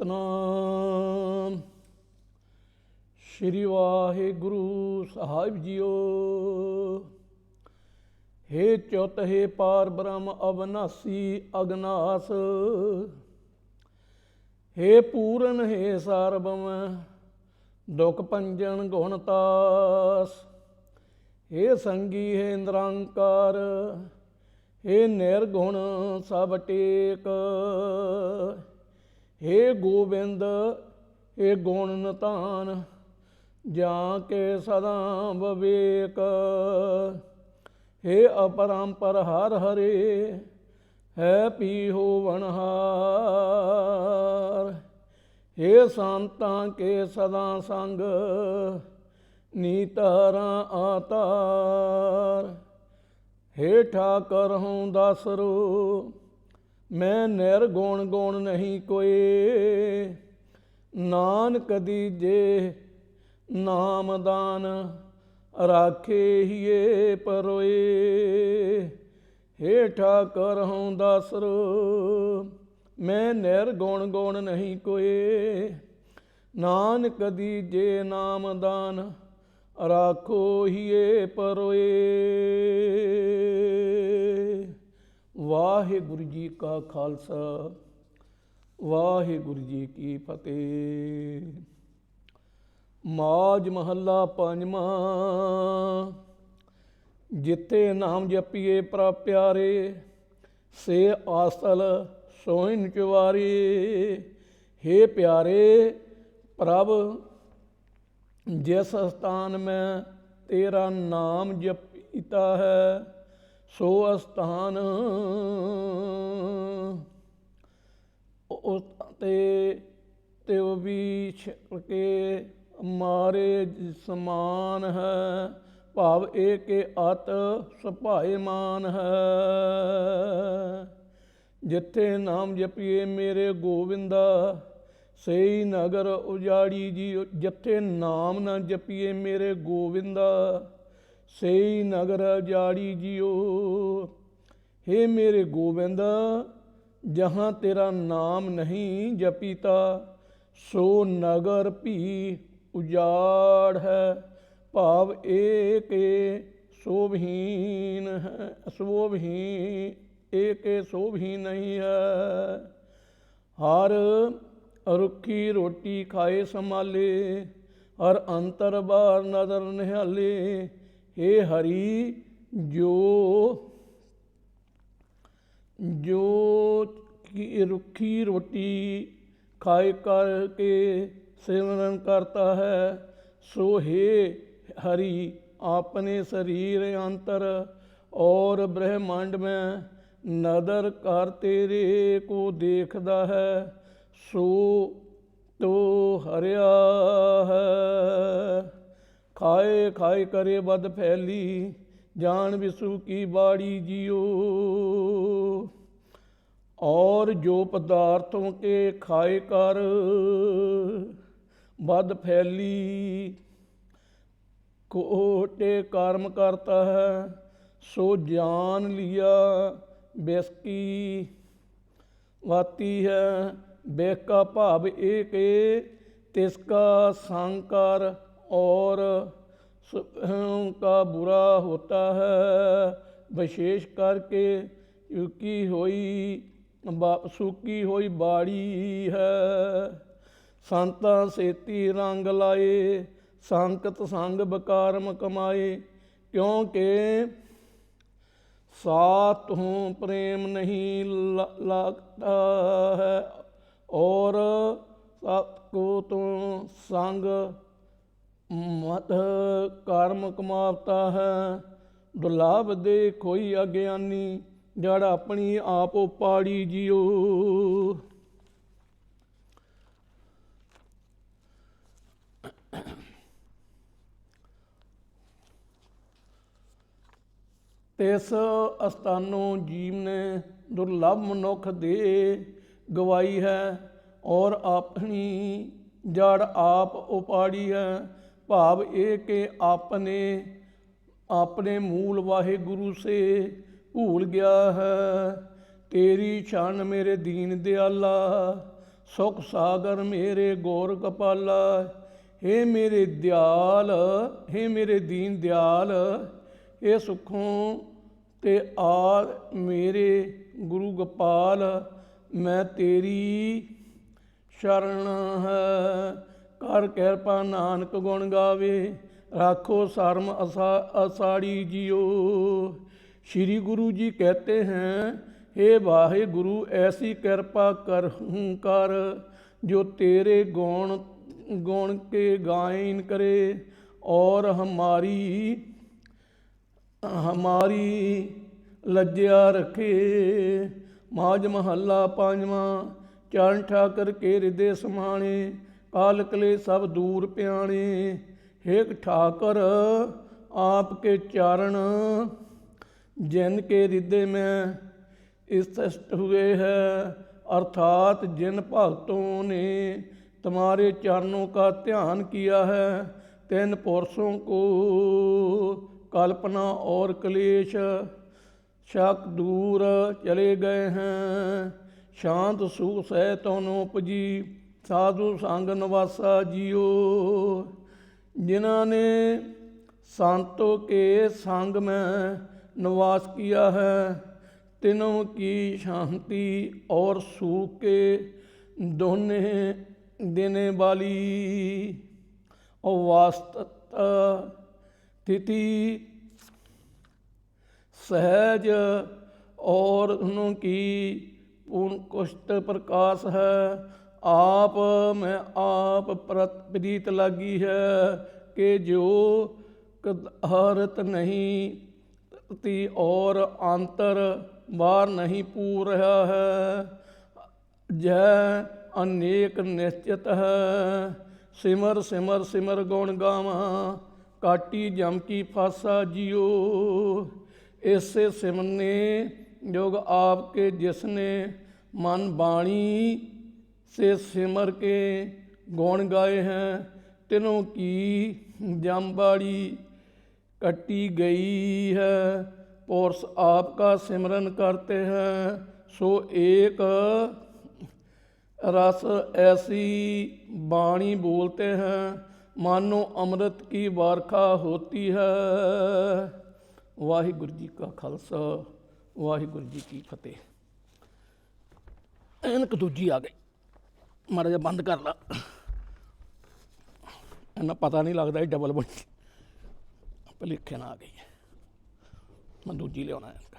ਸਤਨਾਮ ਸ਼੍ਰੀ ਵਾਹਿਗੁਰੂ ਸਾਹਿਬ JIO. हे ਚੁੱਤ हे ਪਾਰ ਬ੍ਰਹਮ ਅਵਨਾਸੀ ਅਗਨਾਸ, हे ਪੂਰਨ हे ਸਾਰਬਮ ਦੁਖ ਭੰਜਨ ਗੁਣਤਾਸ, हे ਸੰਗੀ हे ਨਿਰੰਕਾਰ, हे ਨਿਰਗੁਣ ਸਭ ਟੇਕ, हे ਗੋਬਿੰਦ हे ਗੁਣ ਨਿਧਾਨ ਜਾਂ ਕੇ ਸਦਾ ਵਿਵੇਕ, हे अपरंपर हर हरे है पी होवनहार, हे संतां के सदा संग नीतारा आतार, हे ठाकर हूँ दसरो मैं निर्गुण गुण नहीं कोई, नानक दीजे नाम दान राखे हिए परोए, हे ठाकर हूँ दसरो मैं निर्गुण गुण नहीं कोई, नानक दीजे नाम दान राखो हिए परोए। वाहिगुरु जी का खालसा वाहिगुरु जी की फतेह। माज महला पंजवा। जिथे नाम जपीए प्रभ प्यारे, से आसल सोहिन चुवारे, हे प्यारे प्रभ जिस स्थान में तेरा नाम जपीता है, सो स्थान ते भी के मारे समान है, भाव एक अत सुभाएमान है। जिथे नाम जपिए मेरे गोविंदा, सही नगर उजाड़ी जी। जिथे नाम न जपिए मेरे गोविंदा, सही नगर उजाड़ी जियो। हे मेरे गोविंदा, जहाँ तेरा नाम नहीं जपीता, सो नगर भी उजाड़ है, भाव एक शोभहीन है, शोभहीन एक शोभहीन नहीं है। हर रुखी रोटी खाए संभाले, हर अंतर बार नजर निहाले, हे हरि जो की रुखी रोटी खाए करके सिमरन करता है, सो हे हरि अपने शरीर अंतर और ब्रह्मांड में नदर कर तेरे को देखता है, सो तो हरिया है। खाए खाए करे बद फैली, जान विसु की बाड़ी जियो। और जो पदार्थों के खाए कर बद फैली कोटे कर्म करता है, सो जान लिया बेसकी वाती है। बेका भाव एक तिसका संकर और का बुरा होता है, विशेष करके सूकी हुई बाड़ी है। संतां सेती रंग लाए, संकत संग बकारम कमाए, क्योंकि साथ हूँ प्रेम नहीं लगता है, और को तो संग मत कर्म कमाता है। दुर्लभ दे कोई अज्ञानी, जड़ अपनी आप उपाड़ी जियो। तिस अस्थानों जीव ने दुर्लभ मनुख दे गवाई है, और अपनी जड़ आप उपाड़ी है। भाव एक आपने अपने मूल वाहिगुरु से भूल गया है। तेरी छान मेरे दीन दयाला, सुख सागर मेरे गौर कपाला। हे मेरे दयाल, हे मेरे दीन दयाल, हे सुखों ते आल मेरे गुरु गोपाल। मैं तेरी शरण है। कर कृपा नानक गुण गावे, राखो शर्म असाड़ी जियो। श्री गुरु जी कहते हैं, हे वाहे गुरु ऐसी कृपा कर जो तेरे गुण के गायन करे और हमारी लज्जा रखे। माज महला पांचवा। चरण ठाकर के हृदय समाणे, काल कले सब दूर प्याणे। हेक ठाकर आपके चारण, जिन के हृदय में स्थित हुए हैं। अर्थात जिन भक्तों ने तुम्हारे चरणों का ध्यान किया है, तिन पुरुषों को कल्पना और क्लेश शक दूर चले गए हैं। शांत सुख सहित उपजी, साधु संग नवासा जियो। जिन्होंने संतों के संग में निवास किया है, तीनों की शांति और सुख के दोने देने वाली और वास्तव स्थिति सहज और उनकी पूर्ण कुष्ठ प्रकाश है। आप में आप प्रीत लगी है कि जो हरत नहीं ती और अंतर बार नहीं पूर रहा है। जय अनेक निश्चित है। सिमर सिमर सिमर गुण गावा, काटी जम की फासा जियो। इससे सिमरने योग आपके जिसने मन बाणी से सिमर के गुण गाए हैं, तीनों की जमबाड़ी कटी गई है। पुरुष आपका सिमरन करते हैं, सो एक रस ऐसी बाणी बोलते हैं, मानो अमृत की वर्षा होती है। वाहिगुरु जी का खालसा, वाहिगुरु जी की फतेह। ऐनक दूजी आ गई, माड़ा जिहा बंद कर ला, इन्ना पता नहीं लगता डबल बनी, भुलेखे ना आ गई है। मैं दूजी लिया ऐनक।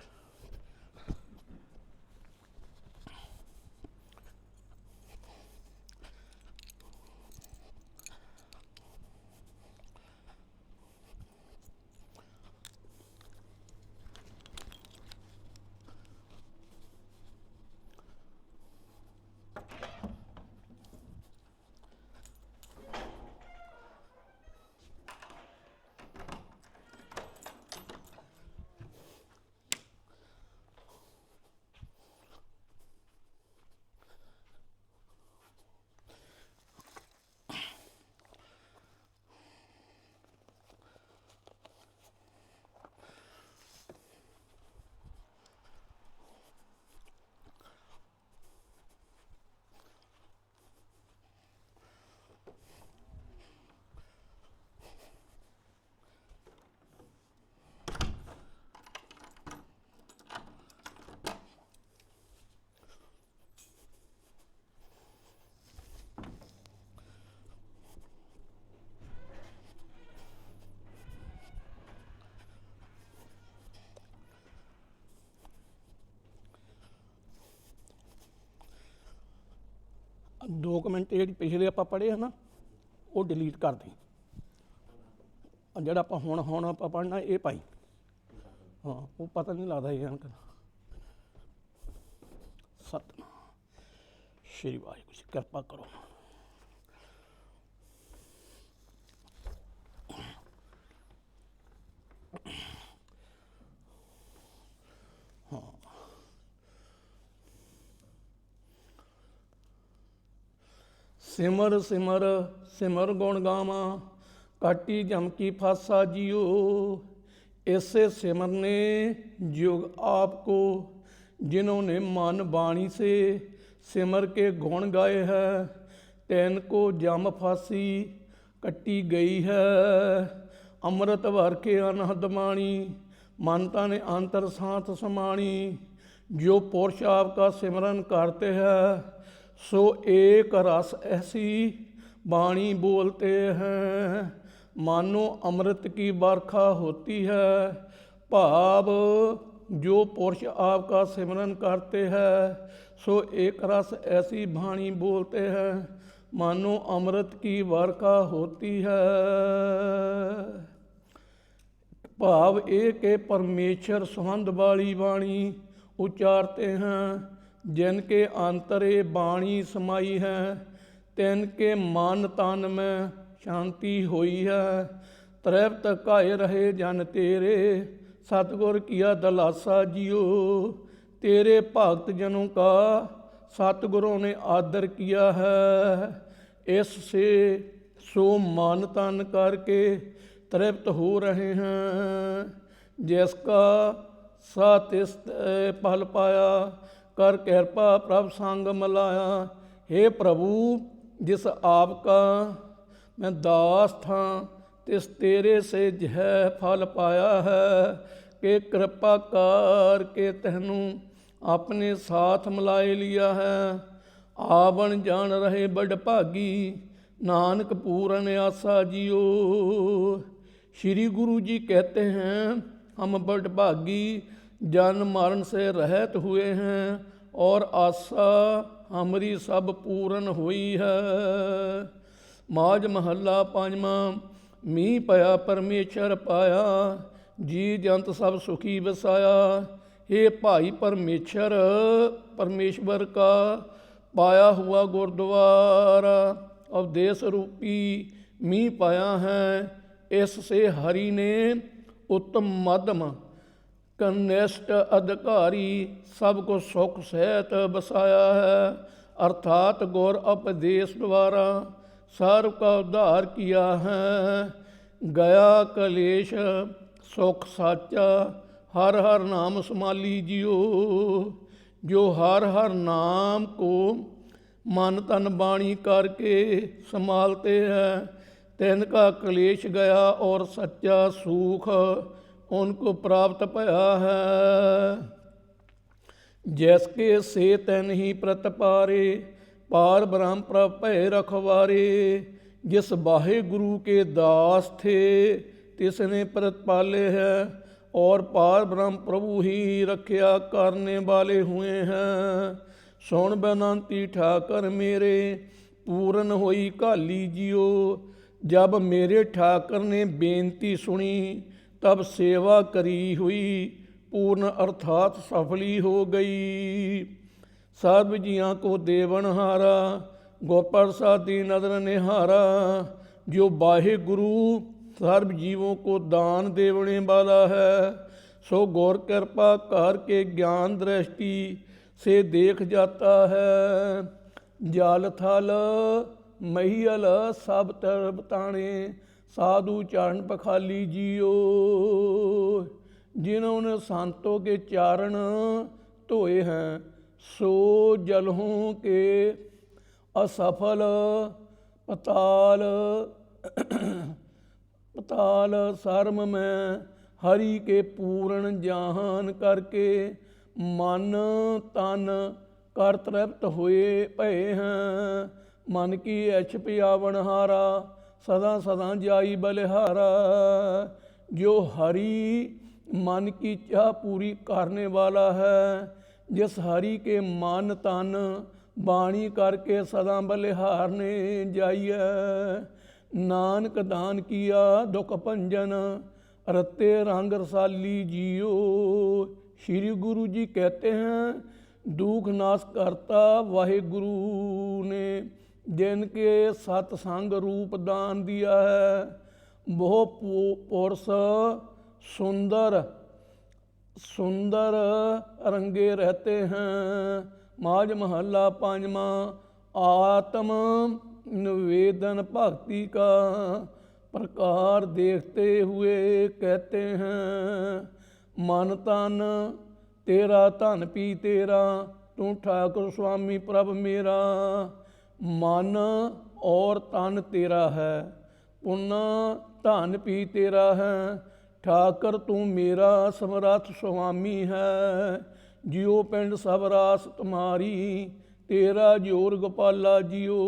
दो कमेंट जी पिछले आप पढ़े है ना, वो डिलीट कर दी। जोड़ा आप हुण आप पढ़ना ये पाई, हाँ वो पता नहीं लगता ये अंक। सतनाम श्री वाहिगुरू जी, कृपा करो। सिमर सिमर सिमर गुण गावा, काटी जम की फासा जियो। ऐसे सिमरने युग आपको, जिन्होंने मन वाणी से सिमर के गुण गाए है। तैन को जम फांसी कट्टी गई है। अमृत भर के अनहद माणी मन तन अंतर सांत समाणी। जो पुरुष आपका सिमरन करते हैं सो एक रस ऐसी वाणी बोलते हैं मानो अमृत की बरखा होती है। भाव जो पुरुष आपका सिमरन करते हैं सो एक रस ऐसी वाणी बोलते हैं मानो अमृत की बरखा होती है। भाव एक के परमेश्वर सुहंद वाली वाणी उच्चारते हैं। जिनके अंतरे वाणी समाई है तिनके मन तन में शांति हुई है। तृप्त काए रहे जन तेरे सतगुर किया दलासा जियो। तेरे भक्त जनों का सतगुरों ने आदर किया है। इससे सो मन तन करके तृप्त हो रहे हैं। जिसका सा तिस फल पाया कर कृपा प्रभ संग मिलाया। हे प्रभु जिस आपका मैं दास था तिस तेरे से यह फल पाया है कि कृपा कर के तहनु अपने साथ मिलाए लिया है। आवन जान रहे बड़ भागी नानक पूरन आसा जियो। श्री गुरु जी कहते हैं हम बड़ भागी जन्म मरण से रहित हुए हैं और आशा हमारी सब पूर्ण हुई है। माज महला पांचवा। मीह पया परमेश्वर पाया जी जंत सब सुखी वसाया। हे भाई परमेश्वर का पाया हुआ गुरुद्वारा अवदेश रूपी मीह पाया है। इससे हरि ने उत्तम मध्यम कनिष्ठ अधिकारी सबको सुख सहित बसाया है। अर्थात गौर उपदेश द्वारा सर्व का उद्धार किया है। गया कलेश सुख साचा हर हर नाम संभाली जियो। जो हर हर नाम को मन तन वाणी करके संभालते हैं तिनका क्लेश गया और सच्चा सुख उनको प्राप्त पया है। जैसके से तैन ही प्रतपारे पार ब्रह्म प्रभ भय रखवारे। जिस वाहे गुरु के दास थे तिसने प्रतिपाले हैं और पार ब्रह्म प्रभु ही रक्षा करने वाले हुए हैं। सुन बेनंती ठाकर मेरे पूरन होई काली जियो। जब मेरे ठाकर ने बेनती सुनी तब सेवा करी हुई पूर्ण अर्थात सफली हो गई। सर्व जियां को देवनहारा गोप्रसादी नदर निहारा। जो वाहे गुरु सर्व जीवों को दान देवने वाला है सो गौर कृपा कर के ज्ञान दृष्टि से देख जाता है। जल थल महियल सब तरब ताणे साधु चरण पखाली जियो। जिन्होंने संतों के चारण धोए हैं सो जलहों के असफल पताल सर्म में हरि के पूर्ण जान करके मन तन कर तृप्त हुए भये हैं। मन की ऐछ पियावन हारा सदा सदा जाई बलिहारा। जो हरि मन की चाह पूरी करने वाला है जिस हरि के मन तन बाणी करके सदा बलिहारने जाइए। नानक दान किया दुख भंजन रत्ते रंग रसाली जियो। श्री गुरु जी कहते हैं दुख नाश करता वाहे गुरु ने जिनके सत्संग रूप दान दिया है वो पुरुष सुंदर सुंदर रंगे रहते हैं। माज महला पांचवा। आत्म निवेदन भक्ति का प्रकार देखते हुए कहते हैं मन तन तेरा धन पी तेरा तू ठाकुर स्वामी प्रभ मेरा। मन और तन तेरा है, पुन धन भी तेरा है। ठाकर तू मेरा समरथ स्वामी है। जियो पिंड सब रास तुम्हारी, तेरा जोर गोपाला जियो।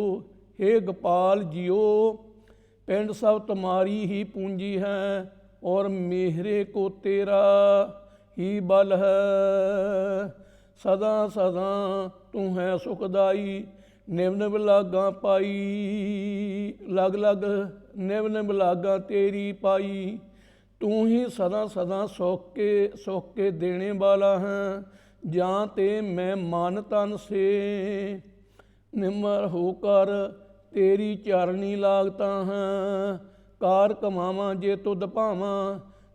हे गोपाल जियो, पिंड सब तुम्हारी ही पूंजी है, और मेहरे को तेरा ही बल है। सदा सदा तू है सुखदाई, निव निव लागा पाई। लग लग निव निव लागा तेरी पाई। तू ही सदा सदा सुख के देने वाला है। ਜਾਂ ਤੇ मैं मन तन से निमर होकर तेरी चरनी लागता है। कार कमावां जे तुद भावां,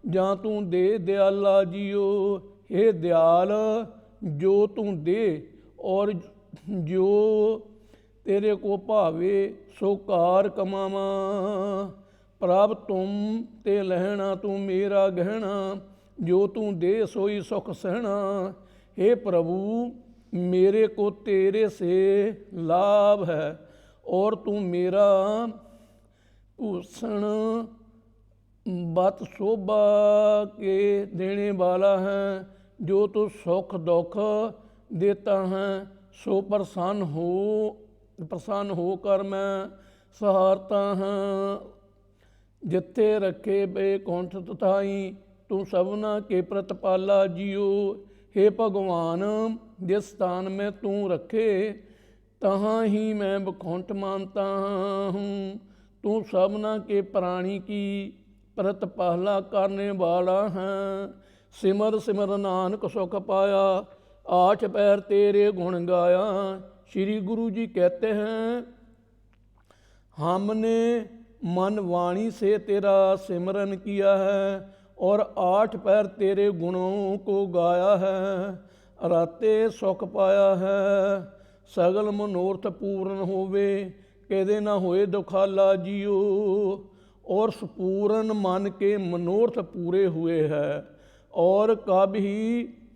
ਜਾਂ तू दे दयाला जियो। हे दयाल, जो तू दे और जो तेरे को भावे सो कार कमावां। प्रभ तुम ते लहना तू मेरा गहना, जो तू दे सोई सुख सहना। हे प्रभु, मेरे को तेरे से लाभ है, और तू मेरा भूषण बत शोभा के देने वाला है। जो तू सुख दुख देता है, सो प्रसन्न होकर मैं सहारता है। जिथे रखे बैकुंठ तथाई, तू सबना के प्रतिपाला जियो। हे भगवान, जिस स्थान में तू रखे, तहाँ ही मैं बैकुंठ मानता हूँ। तू सबना के प्राणी की प्रतिपाला करने वाला है। सिमर सिमर नानक सुख पाया, आठ पैर तेरे गुण गाया। श्री गुरु जी कहते हैं, हमने मन वाणी से तेरा सिमरन किया है, और आठ पैर तेरे गुणों को गाया है। राते सुख पाया है, सगल मनोरथ पूर्ण होवे। कहदे ना होए दुखाला जियो। और सुपूर्ण मन के मनोरथ पूरे हुए है, और कभी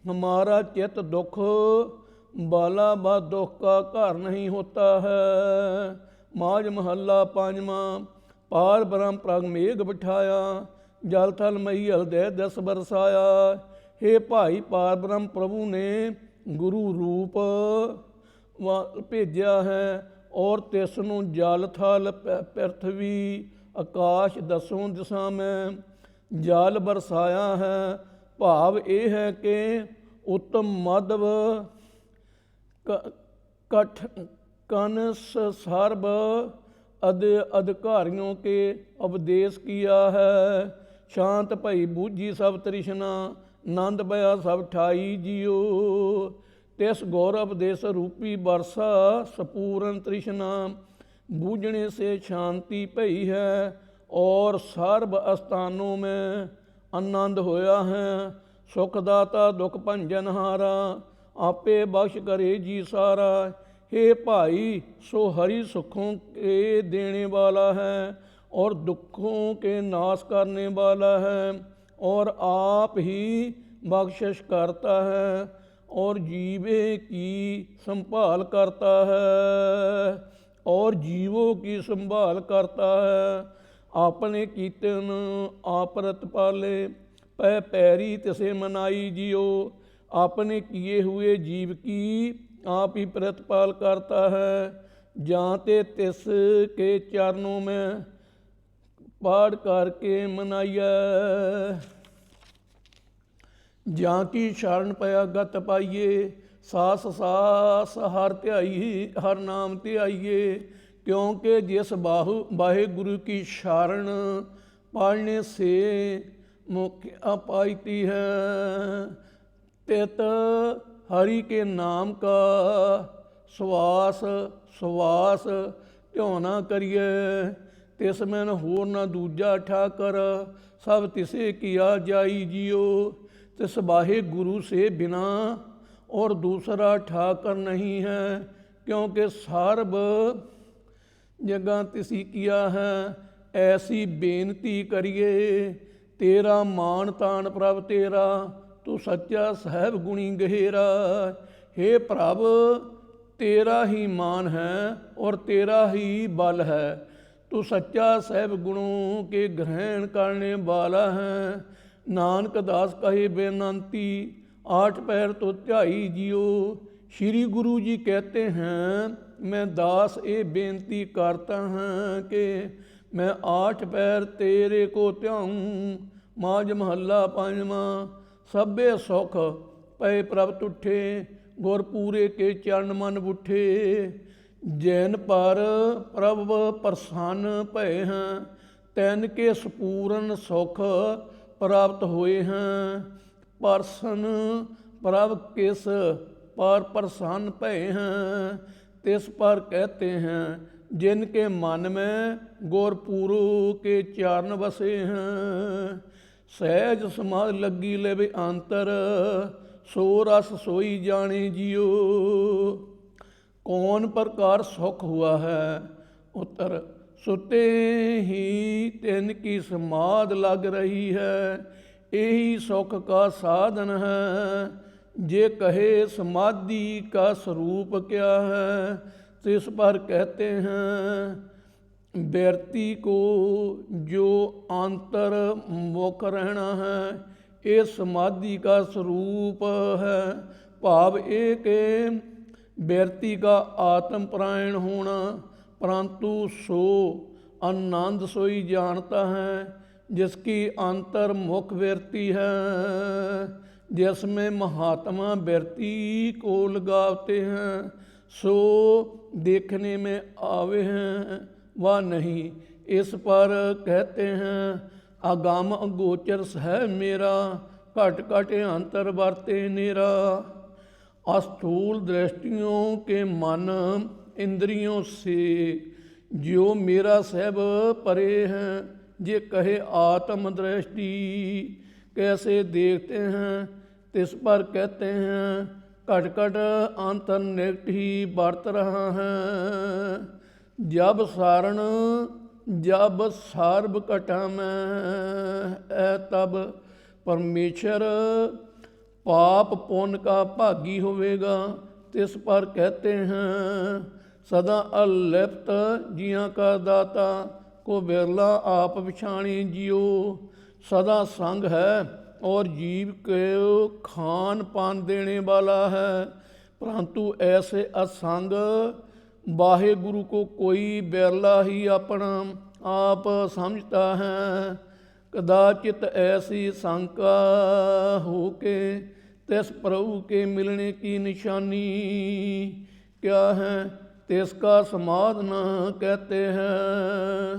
हमारा चित्त दुख बाला बा दुख का घर नहीं होता है। माज महला पांचवा। पार ब्रह्म प्रग मेघ बिठाया, जल थल मई हृदय दस बरसाया। हे भाई, पार ब्रह्म प्रभु ने गुरु रूप भेजा है, और तिस नूं जल थल पृथ्वी आकाश दसों दिशा में जल बरसाया है। भाव यह है कि उत्तम मधव कठ कनस सर्व अधिकारियों के उपदेश किया है। शांत भई बूझी सब तृष्णा, नंद बया सब ठाई जियो। तिस गौरव देश रूपी बरसा, सपूर्ण तृष्णा बूझने से शांति भई है, और सर्व स्थानों में आनंद होया है। सुखदाता दुख भंजनहारा, आपे बख्श करे जी सारा। हे भाई, सो हरि सुखों के देने वाला है, और दुखों के नाश करने वाला है, और आप ही बख्शिश करता है, और जीवे की संभाल करता है, और जीवों की संभाल करता है। अपने कीर्तन आप रत पाले, पै पैरी तिसे मनाई जियो। अपने किए हुए जीव की आप ही प्रतिपाल करता है। जाते तिस के चरणों में पाड़ करके मनाइया। ਜਾਂ की शरण पया गत पाइए, सास सास हर ध्याई हर नाम ध्याइए। क्योंकि जिस वाहे गुरु की शरण पालने से मुक्ति पाईती है, तित हरि के नाम का श्वास श्वास त्यों ना करिए। तिस मैन होर न दूजा ठाकर, सब तिसे किया जाई जियो। तिस वाहे गुरु से बिना और दूसरा ठाकर नहीं है, क्योंकि सर्व जगह तिसी किया है। ऐसी बेनती करिए, तेरा मान तान प्रभ तेरा, तू सच्चा सहब गुणी गहेरा। हे प्रभ तेरा ही मान है और तेरा ही बल है। तू सच्चा सब गुणों के ग्रहण करने वाला है। नानक दास कहे बेनंती आठ पैर तो ध्याई जियो। श्री गुरु जी कहते हैं मैं दास ये बेनती करता हूँ कि मैं आठ पैर तेरे को ध्याऊँ। माज महला पंजवा। सभे सुख पै प्रभ तुठे गुर पूरे के चरण मन बुठे। जैन पर प्रभ प्रसन्न भय हैं तैन के सपूਰਨ सुख प्राप्त हुए हैं। प्रसन्न प्रभ किस पर प्रसन्न भय हैं तिस पर कहते हैं जिनके मन में गुरपुरु के चरण बसे हैं। सहज समाध लगी लेवे अंतर सो रस सोई जाने जियो। कौन प्रकार सुख हुआ है? उत्तर सुते ही तिन की समाध लग रही है यही सुख का साधन है। जे कहे समाधि का स्वरूप क्या है तिस पर कहते हैं व्यक्ति को जो अंतर मुख रहना है ये समाधि का स्वरूप है। भाव एक व्यक्ति का आत्मपरायण होना परंतु सो आनंद सोई जानता है जिसकी अंतर्मुख व्यक्ति है। जिसमें महात्मा व्यक्ति को लगाते हैं सो देखने में आवे हैं वह नहीं। इस पर कहते हैं आगाम अगोचर है मेरा घट घट अंतर वर्ते नेरा। अस्थूल दृष्टियों के मन इंद्रियों से जो मेरा सब परे हैं। जे कहे आत्म दृष्टि कैसे देखते हैं तिस पर कहते हैं घट घट अंतर निकट ही बरत रहा है। जब सारण जब सर्व घटा में है तब परमेश्वर पाप पुण्य का भागी होवेगा तिस पर कहते हैं सदा अलिप्त जियां का दाता को बिरला आप बिछाणी जियो। सदा संग है और जीव को खान पान देने वाला है परंतु ऐसे असंग वाहे गुरु को कोई बिरला ही अपना आप समझता है। कदाचित ऐसी शंका हो के तिस प्रभु के मिलने की निशानी क्या है तिसका समाधान कहते हैं।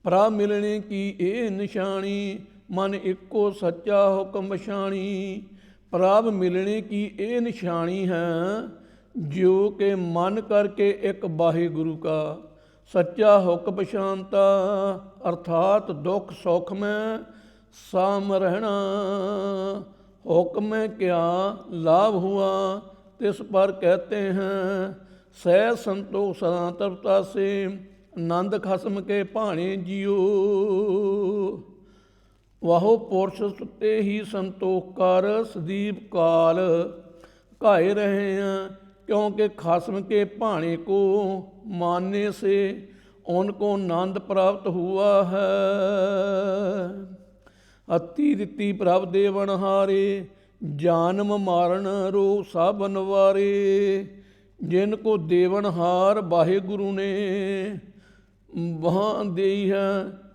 प्रभु मिलने की ये निशानी मन एको सच्चा हुक्म बछाणी। प्रभु मिलने की ये निशानी है जो के मन करके एक वाहे गुरु का सच्चा हुक्म पछानता अर्थात दुख सुख में साम रहना। हुक्म में क्या लाभ हुआ तिस पर कहते हैं सह संतोष सदांतरता से आनंद खसम के भाणे जियो। वाहो पुरुष सुते ही संतोख कर सदीप काल घाए रहे हैं क्योंकि खसम के भाणे को मानने से उनको आनंद प्राप्त हुआ है। अति रीति प्रभ देवनहारे जानम मारण रोग सब निवारे। जिनको देवनहार वाहे गुरु ने वहाँ दी है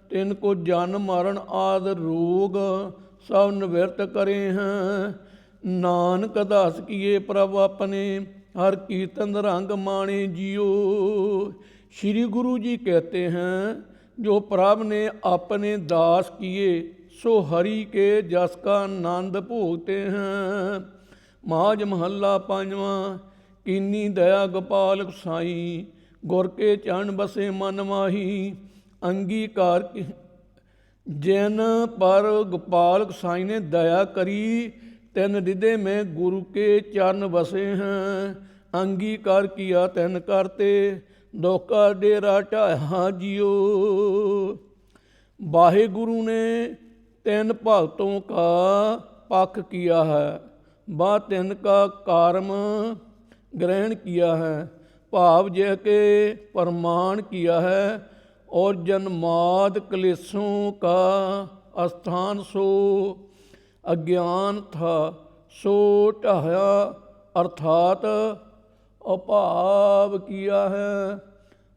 तिनको जन मरण आदि रोग सब निवृत्त करे हैं। नानक दास किए प्रभ अपने हर कीर्तन रंग माणे जियो। श्री गुरु जी कहते हैं जो प्रभ ने अपने दास किए सो हरि के जस का आनंद भोगते हैं। माज महला पंजवा। कीनी दया गोपाल साई गुर के चरण बसे मन माही। अंगीकार जैन पर गोपाल साई ने दया करी तैन हृदय में गुरु के चरण बसे हैं। अंगीकार किया तैन करते दुख का डेरा ढाया जियो। वाहे गुरु ने तैन भक्तों का पक्ष किया है बा तिनका कर्म ग्रहण किया है। भाव जय के प्रमाण किया है, और जन्माद क्लेशों का स्थान सो अज्ञान था, सो ढाया अर्थात अभाव किया है।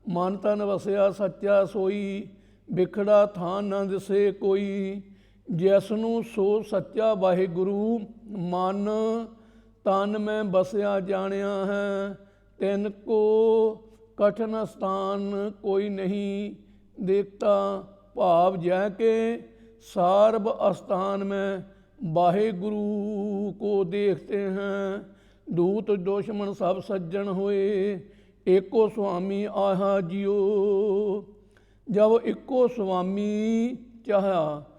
मन तन वसिया सच्चा सोई, बिखड़ा थान न दिसे कोई। जिसनू सो सच्चा वाहिगुरु, मन तन में बसिया जानिया है। तिन को कठिन स्थान कोई नहीं देखता। भाव जय के सार्व स्थान में वाहिगुरु को देखते हैं। दूत दुश्मन सब सज्जन होए, एको स्वामी आहा जियो। जब एको स्वामी चाहा,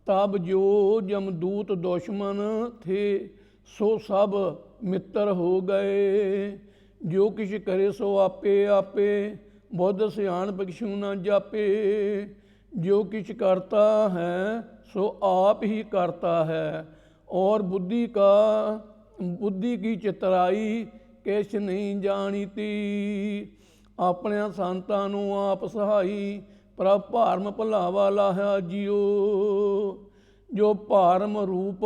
तब जो जमदूत दुश्मन थे सो सब मित्र हो गए। जो किछ करे सो आपे आपे, बुद्ध सियान बख्शू न जापे। जो किछ करता है सो आप ही करता है, और बुद्धि की चितराई किछ नहीं जानीती। अपने संतां नूं आप सहाई, प्रभ भारम भुलावा लाहा जियो। जो भारम रूप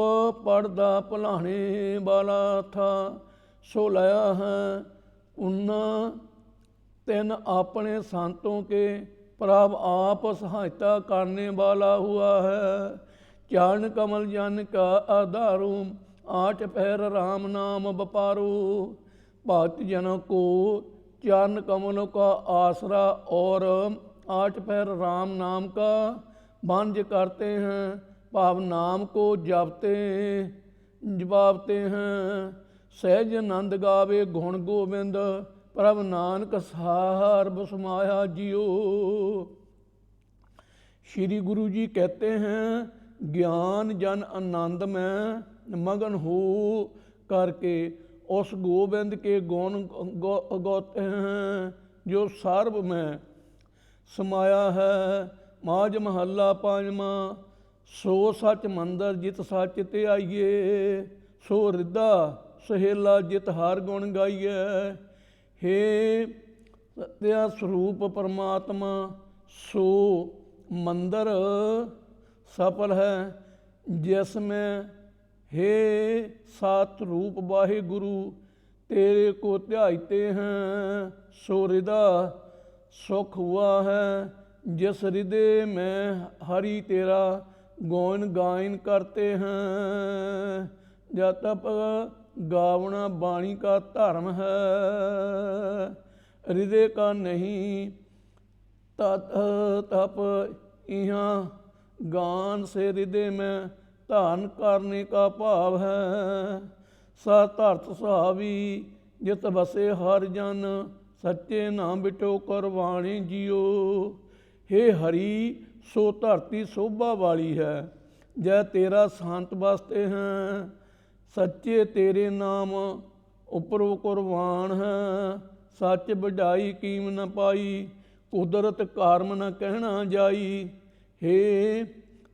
पढ़दा भुलाने वाला था, सो लया है उन्ना। तिन अपने संतों के प्रभ आप सहायता करने वाला हुआ है। चरण कमल जन का आधारो, आठ पैर राम नाम बपारो। भक्त जनों को चरण कमलों का आसरा और आठ पैर राम नाम का बंज करते हैं। भाव नाम को जपाते हैं। सहज नंद गावे गुण गोविंद, प्रभ नानक सार बसमाया जियो। श्री गुरु जी कहते हैं, ज्ञान जन आनंद में मगन हो करके उस गोविंद के गुण गाते हैं, जो सर्व में समाया है। माज महला पांचवा, सो सच मंदर जित सच ते आइए। सो रिदा सहेला जित हर गुण गाइए। हे सत्या स्वरूप परमात्मा, सो मंदिर सफल है जिसमें हे सात रूप वाहे गुरु तेरे को ध्यायते हैं। सो हृदय सुख हुआ है जिस हृदय में हरि तेरा गौन गायन करते हैं। जब तप गावना वाणी का धर्म है, हृदय का नहीं। तप यहाँ गान से हृदय में धारण करने का भाव है। सतर्थ सुहावी जित बसे हर जन, सच्चे नाम बिटो कर वाणी जियो। हे हरि, सो धरती शोभा वाली है, जय तेरा शांत बसते हैं। सच्चे तेरे नाम उपरो कुर्बान है। सच बढ़ाई कीम न पाई, कुदरत कर्म न कहना जाई। हे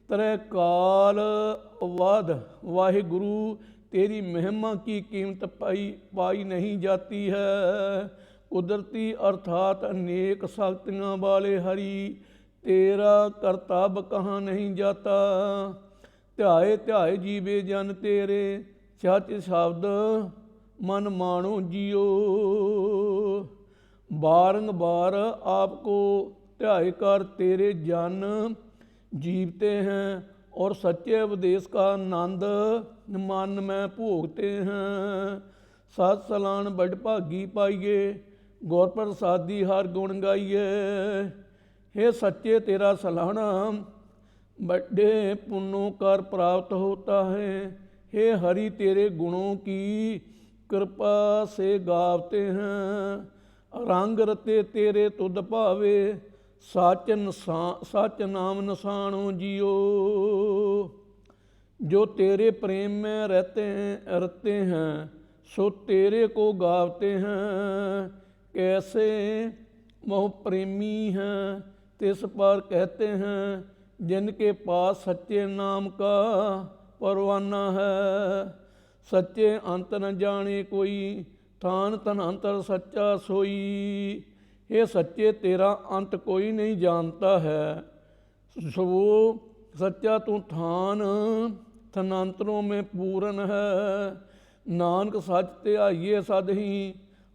त्रै काल वाद वाहे गुरु, तेरी महिमा की कीमत पाई नहीं जाती है। कुदरती अर्थात अनेक शक्तियाँ वाले हरि, तेरा करतब कहाँ नहीं जाता। ध्याए ध्याए जीवे जन तेरे, सच शब्द मन मानो जियो। बारंबार आपको ध्याय कर तेरे जन जीवते हैं, और सच्चे उपदेश का आनंद मन में भोगते हैं। सत सलान बड़ भागी पाइए, गुर प्रसादी हर गुण गाइए। हे सच्चे तेरा सलाहना बड़े पुण्यों कर प्राप्त होता है। हे हरि तेरे गुणों की कृपा से गावते हैं। रंग रते तेरे तुद भावे, सच नाम निशानो जियो। जो तेरे प्रेम में रहते हैं सो तेरे को गावते हैं। कैसे मोह प्रेमी हैं तिस पर कहते हैं, जिनके पास सच्चे नाम का परवाना है। सच्चे अंत न जाने कोई, थान तन अंतर सच्चा सोई। ये सच्चे तेरा अंत कोई नहीं जानता है, सो सच्चा तू थान थनांतरों में पूरन है। नानक सच ध्याइए सद ही,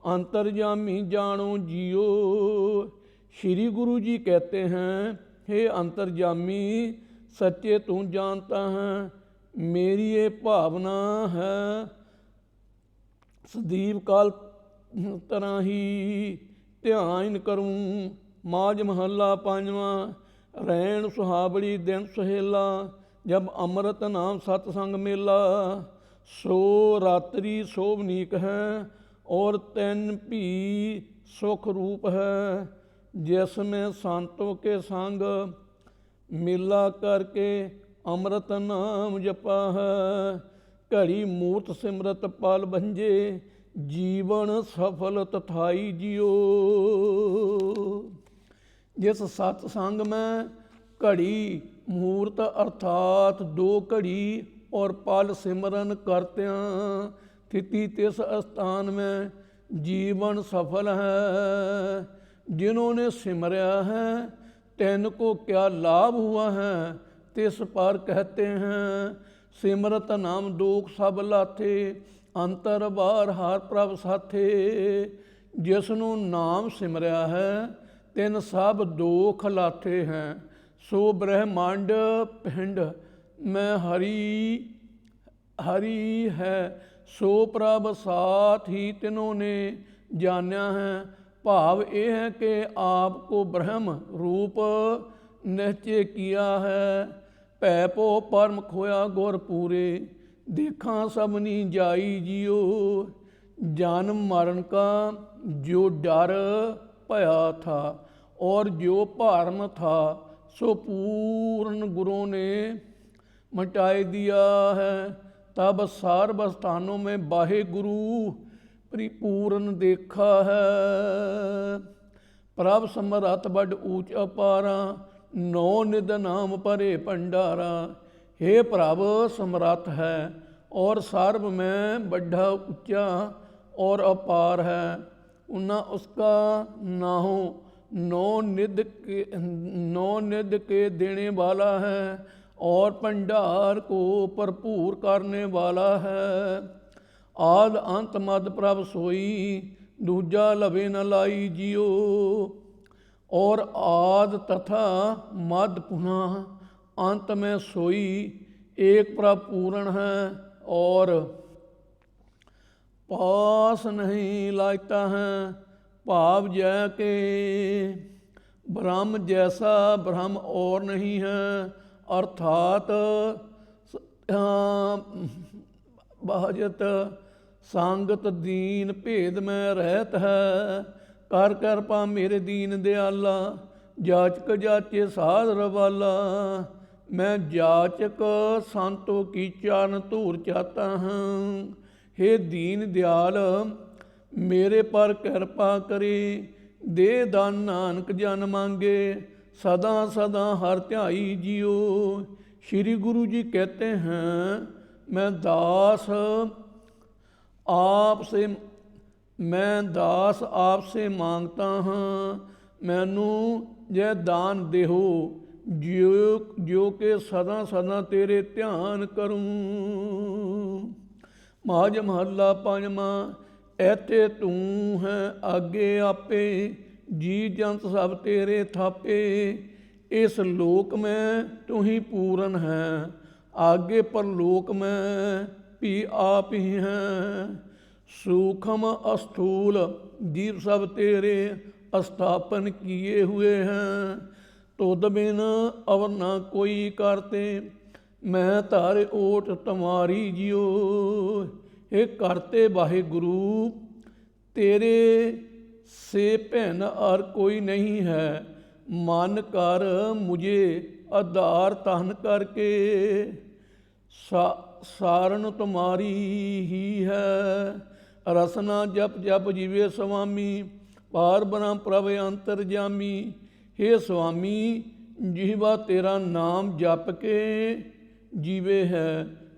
अंतर्जामी जानो जियो। श्री गुरु जी कहते हैं, हे अंतर्जामी सच्चे तू जानता है, मेरी ये भावना है सਦੀव काल तरह ही ध्यान करूं। माज महला पांचवा। रैन सुहावड़ी दिन सुहेला, जब अमृत नाम सतसंग मेला। सो रात्रि शोभनीक है, और तैन भी सुख रूप है। जिसमें संतों के संग मिला करके अमृत नाम जपा है। घड़ी मूर्त सिमरत पाल भंजे, जीवन सफल तथाई जियो। जिस सत्संग में घड़ी मूर्त अर्थात दो घड़ी और पल सिमरन करत्या स्थिति तिस स्थान में जीवन सफल है। जिन्होंने सिमरया है तिन को क्या लाभ हुआ है, तिस पर कहते हैं सिमरत नाम दोख सब लाथे, अंतर बार हार प्रभ साथे। जिसनों नाम सिमरया है तिन सब दोख लाथे हैं। सो ब्रह्मांड पिंड में हरि है, सो प्रभ साथ ही तिनों ने जान्या है। भाव ये है कि आपको ब्रह्म रूप निश्चय किया है। पैपो परम खोया गुर पूरे, देखा सबनी जाई जियो। जन्म मरण का जो डर भया था और जो भरम था, सो पूर्ण गुरु ने मिटाई दिया है। तब सर्व स्थानों में बाहे गुरु परिपूर्ण देखा है। प्रभ समरथ बड़ ऊंच अपारा, नौ निध नाम परे भंडारा। हे प्रभ समरथ है और सर्व में बड़ा ऊंचा और अपार है। उन्ना उसका नाहो नौ निध के देने वाला है और भंडार को भरपूर करने वाला है। आद अंत मद प्रभ सोई, दूजा लवे न लाई जियो। और आद तथा मद पुनः अंत में सोई, एक प्रभ पूर्ण है और पास नहीं लायता है। भाव जय के ब्रह्म जैसा ब्रह्म और नहीं है, अर्थात बहजत संगत दीन भेद में रहत है। कर कृपा मेरे दीन दयाला, जाचक जाचे साध रवाला। मैं जाचक संतों की चरण धूर चाहता हूँ। हे दीन दयाल मेरे पर कृपा करे, दे दान नानक जन मांगे। सदा सदा हर ध्याई जियो। श्री गुरु जी कहते हैं, मैं दास आपसे मांगता हाँ, मैनू जय दान देहो, जो के सदा सदा तेरे ध्यान करूँ। माज महला पंजवा। ऐथे तू है आगे आपे, जी जंत सब तेरे थापे। इस लोक में तू ही पूरन है, आगे पर लोक में भी आप ही हैं। सूक्ष्म अस्थूल जीव सब तेरे स्थापन किए हुए हैं। तुद बिन अवर ना कोई करते, मैं तारे ओट तुम्हारी जियो। हे करते वाहे गुरु तेरे से भैन और कोई नहीं है। मन कर मुझे आधार तहन करके, सारण तुम्हारी ही है। रसना जप जप जीवे स्वामी, पार ब्रह्म प्रभ अंतरजामी। हे स्वामी जीवा तेरा नाम जप के जीवे है,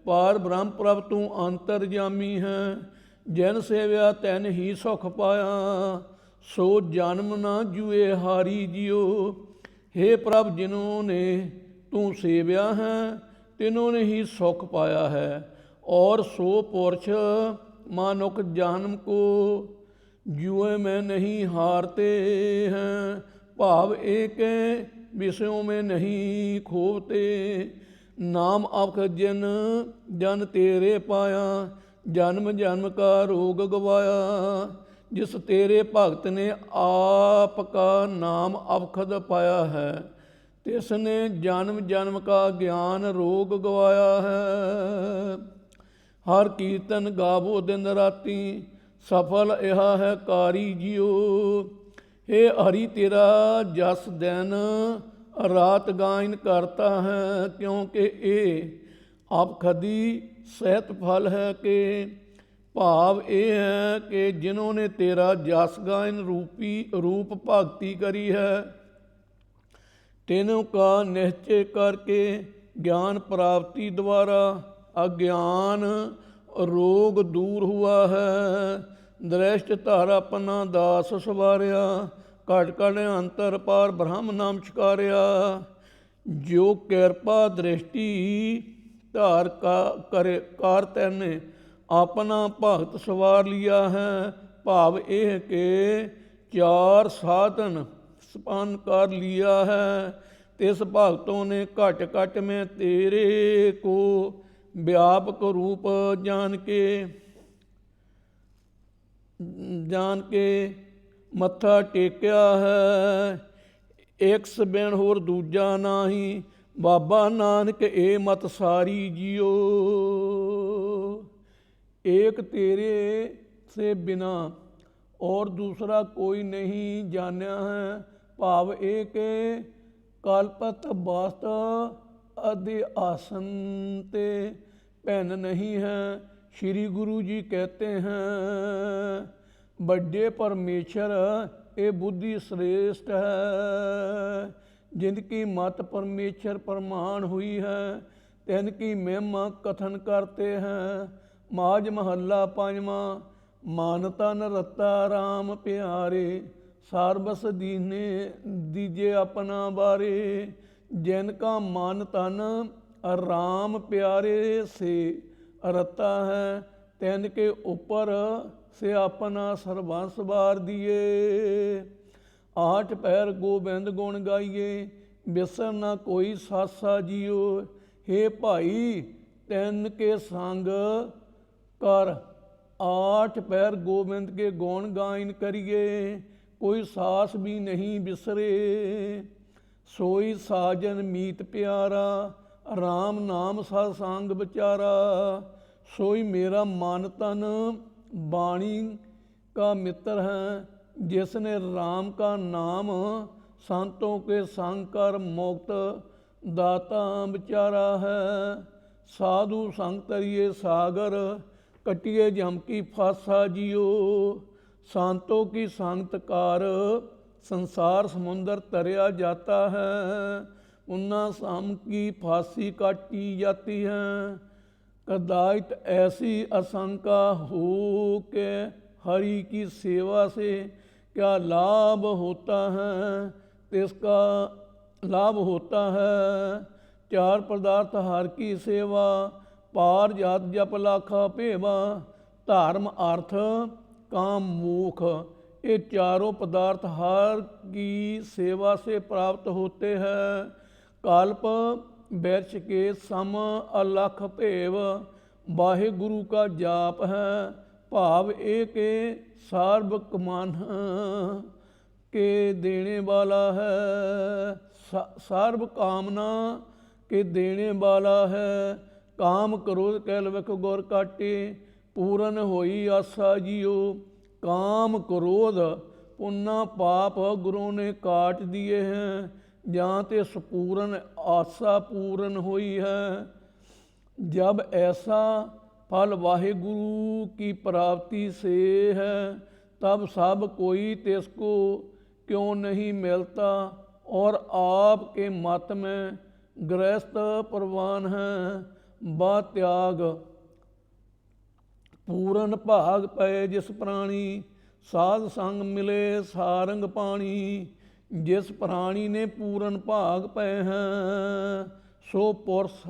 पार ब्रह्म प्रभ तू अंतरजामी है। जैन सेव्या तैन ही सुख पाया, सो जन्म ना जुए हारी जियो। हे प्रभ जिन्होंने तू सेव्या है, तिन्होंने ही सुख पाया है। और सो पुरुष मानुख जन्म को जुए में नहीं हारते हैं। भाव एक विषयों में नहीं खोते, नाम अख जिन जन तेरे पाया। जन्म जन्म का रोग गवाया, जिस तेरे भगत ने आपका नाम अवखद पाया है। तिसने जन्म जन्म का ज्ञान रोग गवाया है। हर कीर्तन गावो दिन राती, सफल यह है कारी जियो। हे हरि तेरा जस दिन रात गायन करता है, क्योंकि ये अवखदी सहित फल है कि भाव ये है कि जिन्होंने तेरा जस गायन रूपी रूप भक्ति करी है, तीनों का निश्चय करके ज्ञान प्राप्ति द्वारा अज्ञान रोग दूर हुआ है। दृष्ट धर अपना दास सवारिया, घट घट अंतर पार ब्रह्म नाम छकारिया। जो कृपा दृष्टि धार का करे कार तैने अपना भगत सवार लिया है। भाव यह के चार साधन स्पन्न कर लिया है। तिस भगतों ने घट घट में तेरे को व्यापक रूप जान के मत्था टेकिया है। एक बिन होर दूजा नाही, बाबा नानक ए मत सारी जियो। एक तेरे से बिना और दूसरा कोई नहीं जाना है। भाव एक कल्पत वास्तव अधि आसन ते भैन नहीं है। श्री गुरु जी कहते हैं, बड़े परमेश्वर ये बुद्धि श्रेष्ठ है। जिनकी मत परमेश्वर प्रमाण हुई है, तिनकी महिमा कथन करते हैं। माज महला पंजवा, मान तन रता राम प्यारे। सारबस दीने दीजे अपना बारे। जिनका मान तन राम प्यारे से रता है, तिनके ऊपर से अपना सर्वंस बार दिए। आठ पैर गोबिंद गुण गाइए, बिसर ना कोई सासा जियो। हे भाई तिन के संग कर, आठ पैर गोबिंद के गुण गायन करिए। कोई सास भी नहीं बिसरे, सोई साजन मीत प्यारा। राम नाम सत्संग विचारा, सोई मेरा मन तन वाणी का मित्र है। जिसने राम का नाम संतों के संग कर मुक्त दाता विचारा है। साधु संग तरिए सागर, कटिए जम की फासा जियो। संतों की संगत कार संसार समुंदर तरिया जाता है। उन्ना साम की फांसी काटी जाती है। कदाचित ऐसी आशंका हो के हरि की सेवा से क्या लाभ होता है, तिसका लाभ होता है। चार पदार्थ हर की सेवा, पार जात जप लाखा भेवा। धर्म अर्थ काम मोख, ये चारों पदार्थ हर की सेवा से प्राप्त होते हैं। कल्प वृक्ष के सम अलख भेव, वाहे गुरु का जाप है। भाव एक सार्व कमान के देने वाला है। सर्व कामना के देने वाला है। काम क्रोध कैल विख गुर काटे, पूरन होई आशा जियो। काम क्रोध पुन्ना पाप गुरु ने काट दिए हैं। जहाँ ते सपूरन आशा पूरन हुई है। जब ऐसा फल वाहे गुरु की प्राप्ति से है, तब सब कोई तिसको क्यों नहीं मिलता। और आपके मत में गृहस्थ प्रवान हैं। ਬਾ ਤਿਆਗ ਪੂਰਨ ਭਾਗ ਪਏ ਜਿਸ ਪ੍ਰਾਣੀ, ਸਾਧ ਸੰਗ ਮਿਲੇ ਸਾਰੰਗ ਪਾਣੀ। ਜਿਸ ਪ੍ਰਾਣੀ ਨੇ ਪੂਰਨ ਭਾਗ ਪਏ ਹੈ, ਸੋ ਪੁਰਸ਼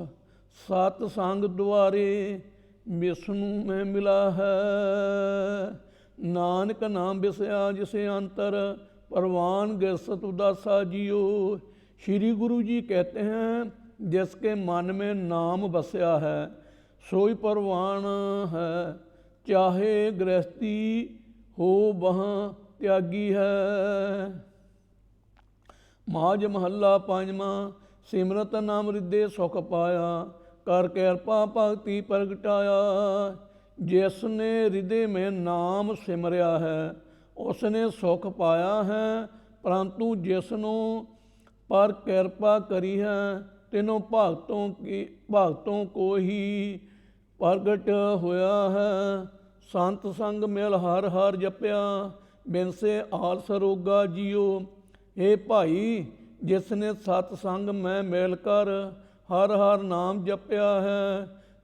ਸਤ ਸੰਗ ਦੁਆਰੇ ਵਿਸ਼ਨੂੰ ਮੈਂ ਮਿਲਾ ਹੈ। ਨਾਨਕ ਨਾਮ ਵਿਸਿਆ ਜਿਸੇ ਅੰतर, परवान गिरसत उदासा जियो। श्री गुरु जी कहते हैं जिसके मन में नाम बसया है सोई परवान है, चाहे गृहस्थी हो वहाँ त्यागी है। माज महला पंजवा, सिमरत नाम रिद्धे सुख पाया, कर कृपा भगति प्रगटाया। जिसने हृदय में नाम सिमरिया है उसने सुख पाया है, परंतु जिसनों पर कृपा करी है तीनों भगतों को ही प्रगट होया है। संत संग मिल हर हर जपया, बिन से आलस रोगा जियो। हे भाई, जिसने सतसंग में मिलकर हर हर नाम जपया है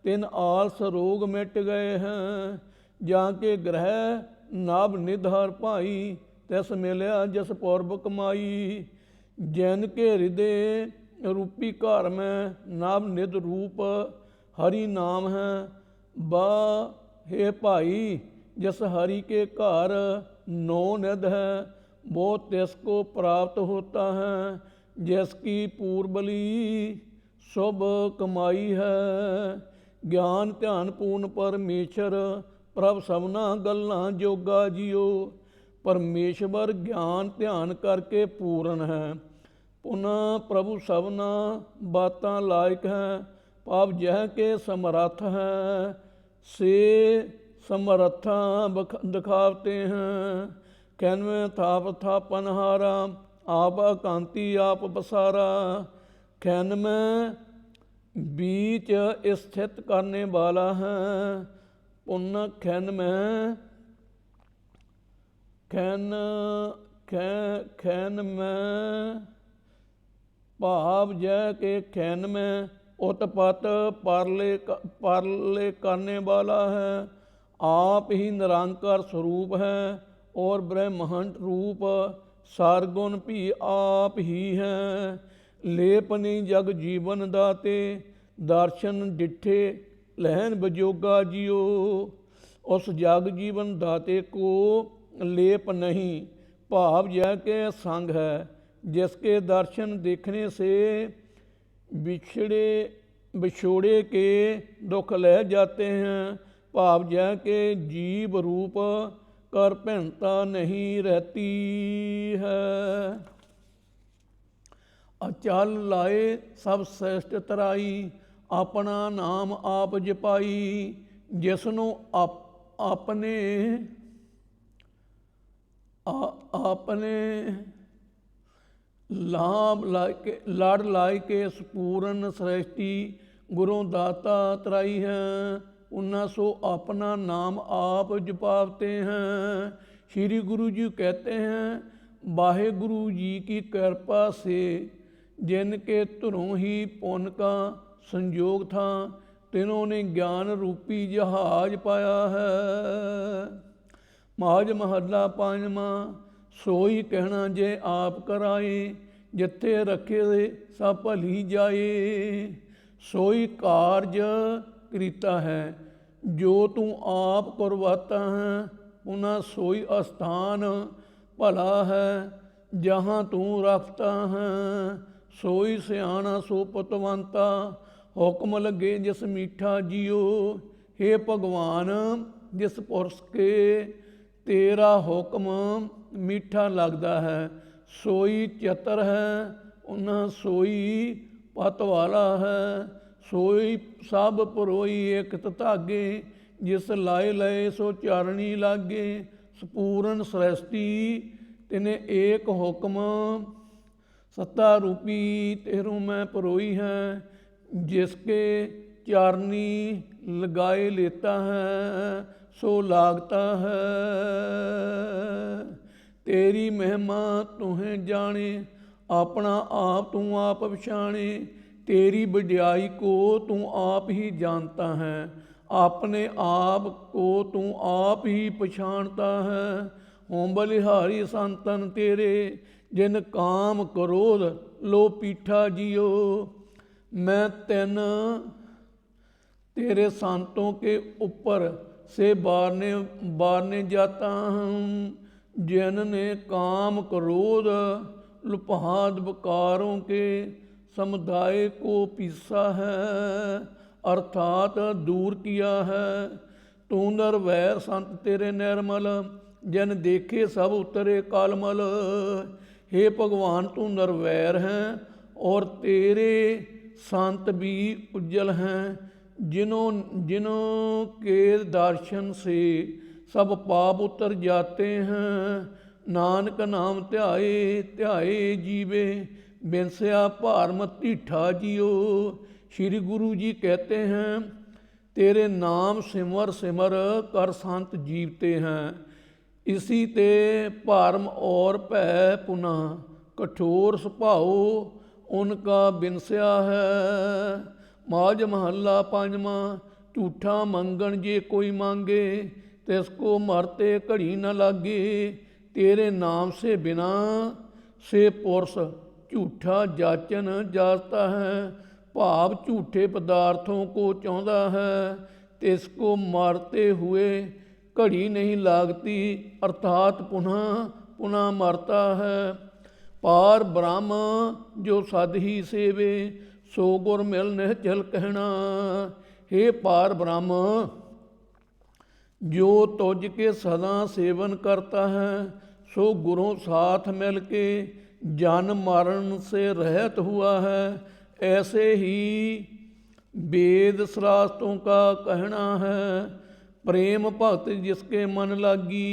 तिन आलस रोग मिट गए हैं। जाके ग्रह नाभ निधर भाई, तिस मिलिया जस पूर्व कमाई। जैन के हृदय रूपी घर में नाभ निध रूप हरि नाम है। बा हे भाई, जिस हरि के घर नौ निध है वो तिसको प्राप्त होता है, जिसकी पूर्वली शुभ कमाई है। ज्ञान ध्यान पूर्ण परमेश्वर, प्रभ सबना गल्लां जोगा जियो। परमेश्वर ज्ञान ध्यान करके पूर्ण है, पुनः प्रभु सबना बातां लायक है। पाप जह के समर्थ है से समर्था दिखावते हैं। कहन में थाप थापनहारा, आप कांति आप बसारा। खैन में बीच स्थित करने वाला है, पुण्य खैन में खैन में भाव जय के खैन में उत्पत पारले करने वाला है। आप ही निरंकार स्वरूप है और ब्रह्मांड रूप सारगुण भी आप ही हैं। लेपनी जग जीवन दाते, दर्शन डिठे लहन बजोगा जियो। उस जग जीवन दाते को लेप नहीं, भाव जय के संग है। जिसके दर्शन देखने से बिछोड़े के दुख लह जाते हैं, भाव जय के जीव रूप कर भिन्नता नहीं रहती है। अचल लाए सब श्रेष्ठ तराई, अपना नाम आप जपाई। जिसनों अपने लड़ लाई के संपूर्ण सृष्टि गुरु दाता तराई है, उन्ना सो अपना नाम आप जपावते हैं। श्री गुरु जी कहते हैं वाहे गुरु जी की कृपा से जिनके धुरों ही पुण्य का संयोग था, तीनों ने ज्ञान रूपी जहाज पाया है। माज महला पांचवा, सोई कहना जे आप कराए, जिथे रखे सब भली जाए। सोई कार्य करीता है जो तू आप करवाता है, उन्हें सोई स्थान भला है जहाँ तू रखता है। सोई सियाना सो पतवंता, हुक्म लगे जिस मीठा जियो। हे भगवान, जिस पुरुष के तेरा हुक्म मीठा लगता है सोई चतर है, उन्हें सोई पत वाला है। सोई सब परोई एक धागे, जिस लाए लए सो चारणी लागे। संपूर्ण सृष्टि तिने एक हुक्म, सत्ता रूपी तेरू मैं परोई है। जिसके चारनी लगाए लेता है सो लागता है। तेरी महिमा तुहें जाने, अपना आप तू आप पछाणे। तेरी बड़ाई को तू आप ही जानता है, अपने आप को तू आप ही पछाणता है। हों बलिहारी संतन तेरे, जिन काम क्रोध लो पीठा जियो। मैं तेरे संतों के ऊपर से बारने बारने जाता हूँ, जिनने काम क्रोध लुपहाद बकारों के समुदाय को पीसा है, अर्थात दूर किया है। तू नरवैर संत तेरे निर्मल, जन देखे सब उतरे कालमल। हे भगवान तू नरवैर हैं और तेरे संत भी उज्जवल हैं, जिन्हों के दर्शन से सब पाप उतर जाते हैं। नानक नाम ध्याए ध्याए जीवे, बिनसया भारम ढीठा जियो। श्री गुरु जी कहते हैं, तेरे नाम सिमर सिमर कर संत जीवते हैं। इसी ते भारम और भय पुनः कठोर सुभाओ उनका बिनसया है। माज महला पंजवा, झूठा मंगन जे कोई मांगे, तिसको मरते घड़ी न लागे। तेरे नाम से बिना से पुरुष झूठा जाचन जाता है, भाव झूठे पदार्थों को चाहता है, तिसको मारते हुए घड़ी नहीं लागती, अर्थात पुनः पुनः मरता है। पार ब्रह्म जो सद ही सेवे, सो गुर मिल निश्चल कहना। हे पार ब्रह्म, जो तुझ के सदा सेवन करता है, सो गुरों साथ मिल के जन्म मरण से रहित हुआ है। ऐसे ही वेद शास्त्रों का कहना है, प्रेम भक्त जिसके मन लागी,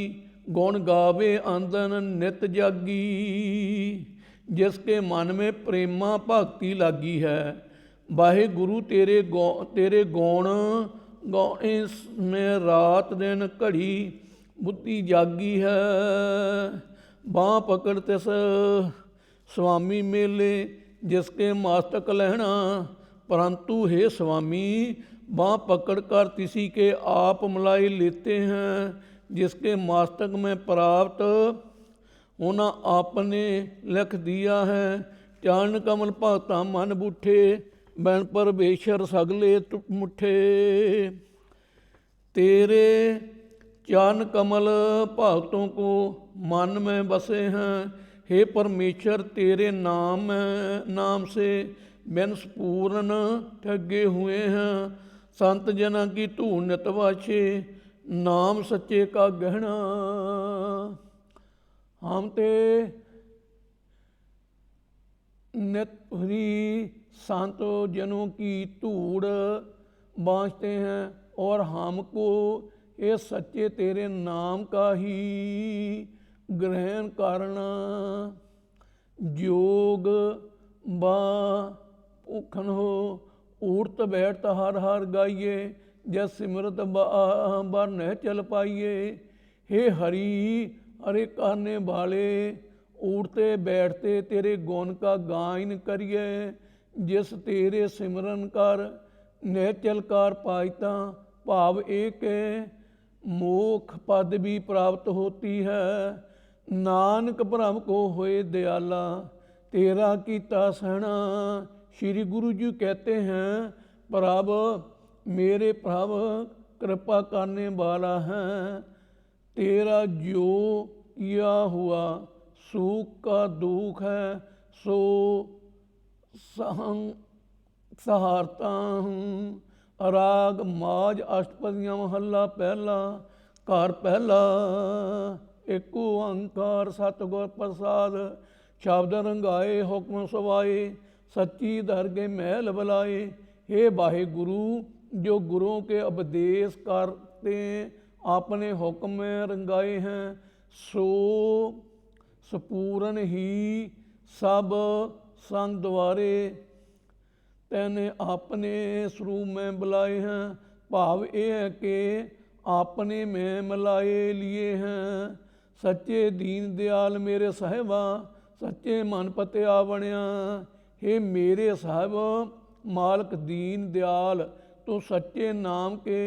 गुण गावे आंदन नित जागी। जिसके मन में प्रेमा भक्ति लागी है, वाहे गुरु तेरे गुण गौने में रात दिन घड़ी बुद्धि जागी है। बाँ पकड़ तिस स्वामी मेले, जिसके मस्तक लहना, परंतु हे स्वामी बाँ पकड़ कर किसी के आप मलाई लेते हैं। जिसके मस्तक में प्राप्त होना आपने लिख दिया है। चरण कमल भगता मन बूठे, बैन पर बेशर सगले मुठे। तेरे चरण कमल भक्तों को मन में बसे हैं। हे परमेश्वर तेरे नाम से बिनस पूर्ण ठगे हुए हैं। संत जना की धूल नित वाछे, नाम सच्चे का गहना। हम ते नित ही संत जनों की धूड़ बाँचते हैं और हमको ये सच्चे तेरे नाम का ही ग्रहण करना। योग बा भूखन हो, उठत बैठत हर हर गाइए, जस सिमरत बार न चल पाइए। हे हरि हरे करने वाले, उठते बैठते तेरे गुण का गायन करिए। जिस तेरे सिमरन कर निहचल कर पायता, भाव एक मोक्ष पद भी प्राप्त होती है। नानक भ्रम को होए दयाला, तेरा कीता सहना। श्री गुरु जी कहते हैं, प्रभ मेरे प्रभ कृपा करने वाला है। तेरा जो किया हुआ सुख का दुख है, सो सहारता हूँ। राग माज अष्टपदियाँ महला पहला। घर पहला। एक ओंकार सतगुर प्रसाद, शब्द रंगाए हुक्म सवाए, सच्ची दरगे महल बुलाए। हे वाहे गुरु, जो गुरुओं के उपदेश करते अपने हुक्म में रंगाए हैं, सो सपूर्ण ही सब संग द्वारे तैने अपने स्वरूप में बुलाए हैं। भाव ये है कि अपने में मिलाए लिए हैं। सच्चे दीन दयाल मेरे साहिबा, सच्चे मन पते आवणिया। हे मेरे साहिब, मालिक दीन दयाल, तो सच्चे नाम के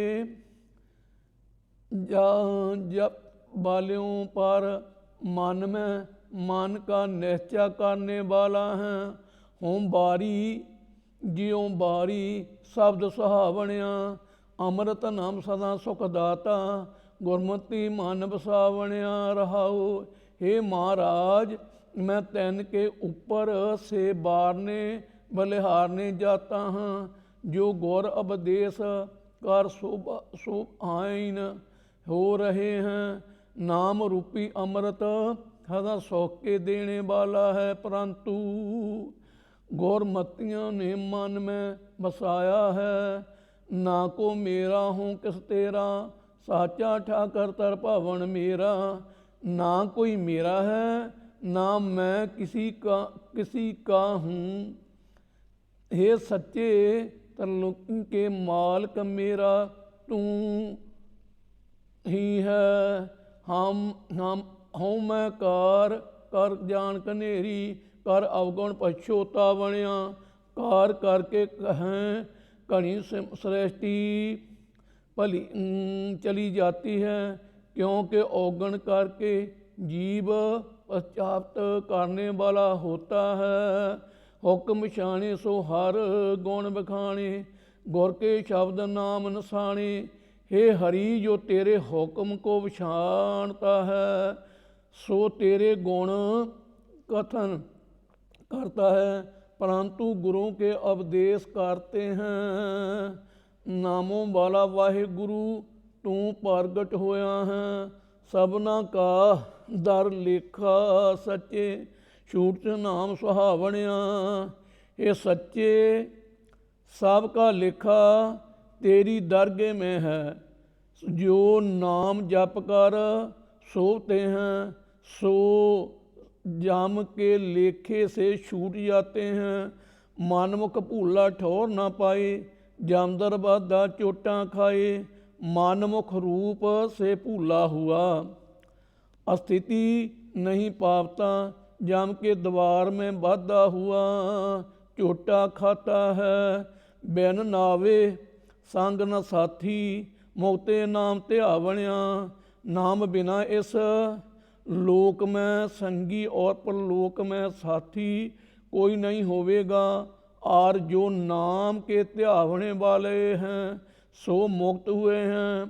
जप वालों पर मन में मन का निश्चय करने वाला है। होम बारी जियों बारी शब्द सुहावणिया, अमृत नाम सदा सुख दाता, गुरमति मन बसावणिया रहाओ। हे महाराज, मैं तैन के ऊपर से बारने बलिहारने जाता हाँ, जो गौर उपदेश कर शुभ आइन हो रहे हैं। नाम रूपी अमृत सदा सौख के देने वाला है, परंतु गौरमतियों ने मन में बसाया है। ना को मेरा हूँ किस तेरा, साचा ठाकर तर भवन मेरा। ना कोई मेरा है, ना मैं किसी का हूँ। हे सच्चे त्रिलोक के मालिक, मेरा तू ही है। हम हूँ मैं कार कर जान कनेरी, कर अवगुण पछोता बनिया। कार करके कहें कणी सृष्टि भली चली जाती है, क्योंकि अवगुण करके जीव पश्चात करने वाला होता है। हुक्म छाने सो हर गुण बखाने, गुर के शब्द नाम नसाने। हे हरि, जो तेरे हुक्म को पछानता है, सो तेरे गुण कथन करता है, परंतु गुरु के उपदेश करते हैं। नामों वाला वाहिगुरु तू प्रगट होया है, सबना का दर लेखा सच्चे, छूट नाम सुहावणिया। ये सच्चे सबका लेखा तेरी दरगे में है, जो नाम जप कर सोते हैं, सो जाम के लेखे से छूट जाते हैं। मनमुख भूला ठौर ना पाए, जामदर बाधा चोटा खाए। मनमुख रूप से भूला हुआ स्थिति नहीं पावता, जाम के द्वार में बाधा हुआ चोटा खाता है। बिन नावे संग न साथी, मुक्ते नाम ध्यावणिया। नाम बिना इस लोक में संगी और परलोक में साथी कोई नहीं होवेगा। और जो नाम के ध्यावणे वाले हैं, सो मुक्त हुए हैं।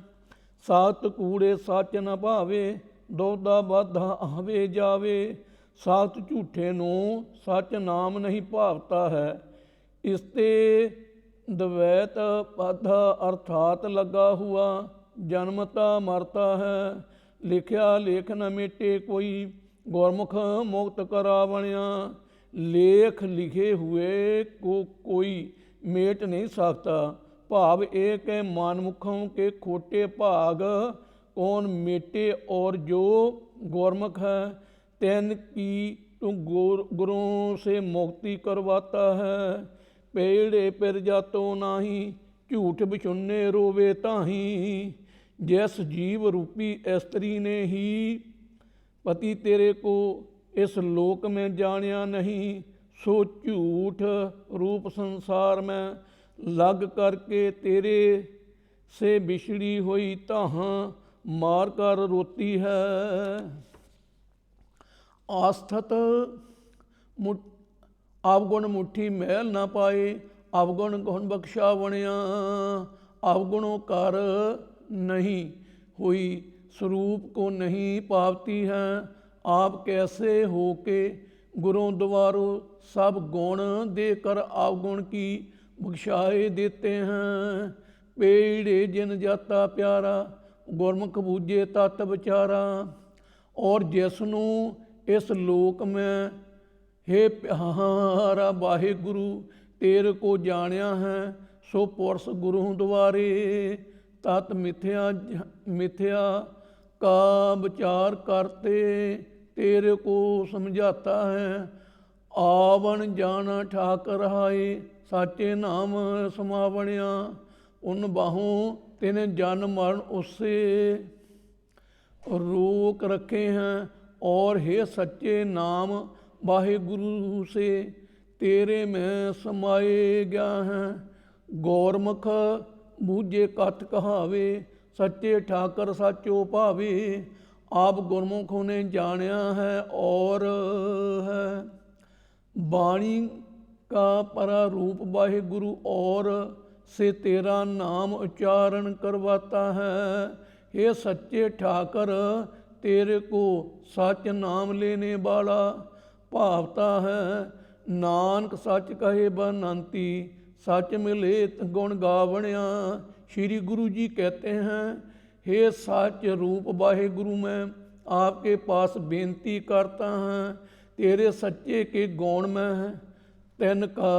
सात कूड़े सच न भावे, दोधा बाधा आवे जावे। सात झूठे नो सच नाम नहीं भावता है। इसते द्वैत बाधा अर्थात लगा हुआ जन्मता मरता है। लिखिया लेख न मिटे कोई, गुरमुख मुक्त करावणिया। लेख लिखे हुए को कोई मेट नहीं सकता। भाव एक है मानमुखों के खोटे भाग कौन मेटे, और जो गुरमुख है तैन की तू गुरुओं से मुक्ति करवाता है। पेड़े पिर जातो नाही, झूठ बिचुन्ने रोवे ताही। जिस जीव रूपी स्त्री ने ही पति तेरे को इस लोक में जानिया नहीं, सो झूठ रूप संसार में लग करके तेरे से बिछड़ी हुई ताहाँ मार कर रोती है। आस्थित अवगुण मुट्ठी मैल ना पाए, अवगुण गुण बख्शा बनिया। अवगुणों कर नहीं हुई, स्वरूप को नहीं पावती है। आप कैसे हो के गुरु द्वारों सब गुण देकर अवगुण की बख्शाए देते हैं। पेड़े जिन जाता प्यारा, गुरमुख बूझे तत विचारा। और जिसनों इस लोक में हे प्यारा वाहिगुरु तेरे को जानिया है, सो पुरुष गुरु द्वारे तत् मिथ्या का विचार करते तेरे को समझाता है। आवन जाना ठाकर हाय, साचे नाम समावणिया। उन बाहों तेने जन मरण उससे रोक रखे हैं। और हे सच्चे नाम वाहिगुरु से तेरे में समाए गया है। गौरमुख बूझे कथ कहावे, सच्चे ठाकर साचो भावे। आप गुरमुखों ने जानिया है और है। बाणी का परारूप वाहिगुरु और से तेरा नाम उच्चारण करवाता है। हे सच्चे ठाकर तेरे को सच नाम लेने वाला भावता है। नानक सच कहे बनंती, सच मिले गुण गावणिया। श्री गुरु जी कहते हैं, हे सच रूप वाहिगुरु मैं आपके पास बेनती करता हैं, तेरे सच्चे के गुण में तिनका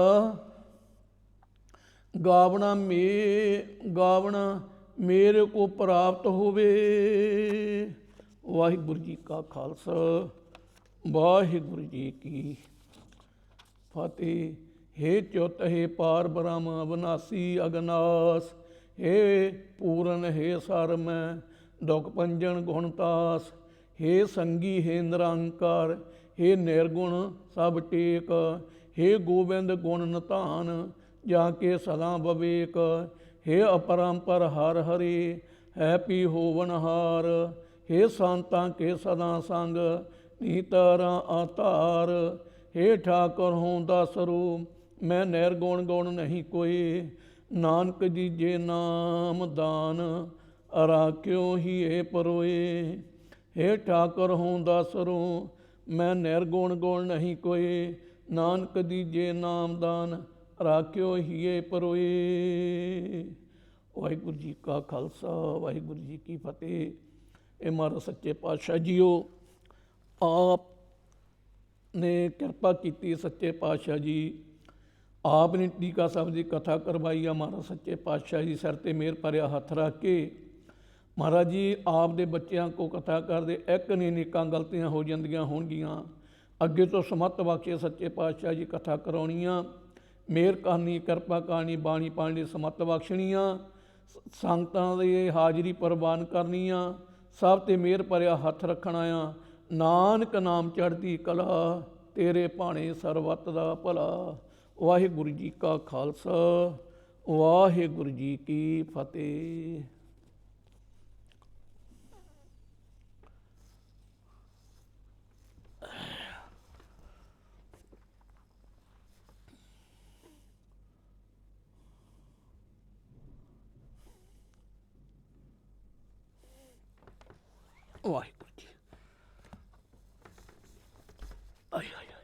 गावना मेरे को प्राप्त होवे। वाहिगुरु जी का खालसा, वाहिगुरु जी की फतेह। हे च्युत हे पार ब्रह्म अविनाशी अगनास, हे पूरन हे सर मैं दुख पंजन गुणतास। हे संगी हे निरंकार, हे निर्गुण सब टेक। हे गोबिंद गुण निधान, जाके सदा बवेक। हे अपरंपर हर हरि, है पी होवनहार। हे संतां के सदा संग, नीतारा आधार। हे ठाकुर हों दस रूप, मैं निर्गुण गुण नहीं कोई। नानक जी जे नाम दान, राख्यो ही ए परोए। हे ठाकुर हों दस रूप, मैं निर्गुण गुण नहीं कोई। नानक दीजे नाम दान, राख्यो ही ए परोए। वाहिगुरु जी का खालसा, वाहिगुरु जी की फतेह। ये महाराज सच्चे पातशाह जीओ, आप ने किरपा की सच्चे पातशाह जी, आपने टीका साहब की कथा करवाई है। महाराज सच्चे पातशाह जी सिर ते मेहर भरिया हथ रख के, महाराज जी आप दे बच्चों को कथा करते एक नहीं नेकां गलतियां हो जांदियां होणगियां। अगे तो समर्थ बख्शे सच्चे पातशाह जी कथा कराउणियां, मेहर करनी, किरपा करनी, बाणी पाणी समर्थ बख्शणियां, संगतां दी हाजरी प्रवान करनियां, सब ते मेहर भरिया हथ रखना आ। नानक नाम चढ़ती कला, तेरे भाणे सरबत दा भला। वाहिगुरु जी का खालसा, वाहिगुरु जी की फतेह। वाहिगुरु जी, आय आय आय।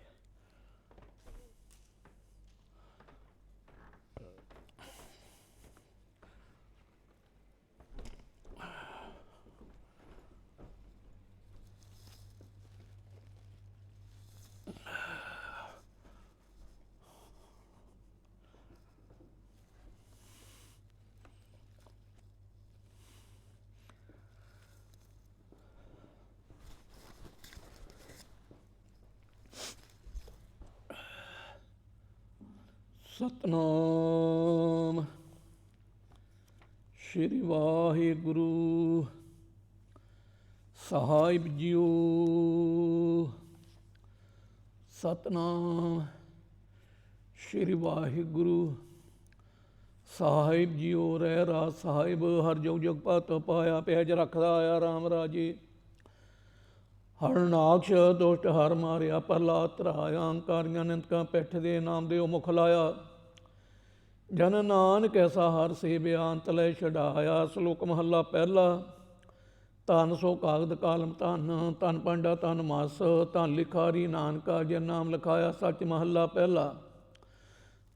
सतनाम श्री वाहिगुरु साहिब जीओ। सतनाम श्री वाहिगुरु साहिब जीओ। रह राज साहिब हर जुग जुग पत पाया, पैज रखदा आया राम राजे। हरनाक्ष दुष्ट हर मारिया, प्रहलाद तराया। अंकारियां निंदकां पिठ दे, नाम देओ मुख लाया। जन नानक ऐसा हर सेविया, अंत लै छड़ाया। श्लोक महला पहला। धन सो कागद कालम धन, धन पांडा धन मास। धन लिखारी नानका, जिन नाम लिखाया सच। महला पहला।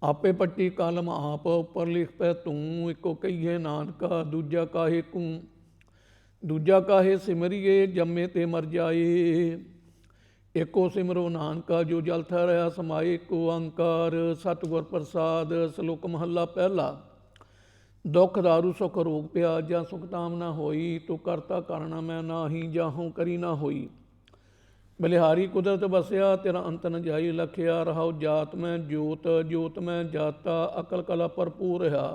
आपे पट्टी कलम आप, उपर लिख पै तूं। इको कहिए नानका, दूजा काहे कूं। दूजा काहे सिमरिए, जम्मे ते मर जाए। एको सिमरो नानका, जो जल ठहराया समाए। एको अंकार सतगुर प्रसाद। श्लोक महला पहला। दुख दारू सुख रोग पिया, जा सुख ताम ना होई। तू करता करना मैं नाही, जाहूँ करी ना होई। बलिहारी कुदरत बसया, तेरा अंत न जाई। लखिया रहाओ जात में जोत, जोत में जाता। अकल कला भरपूर रहा।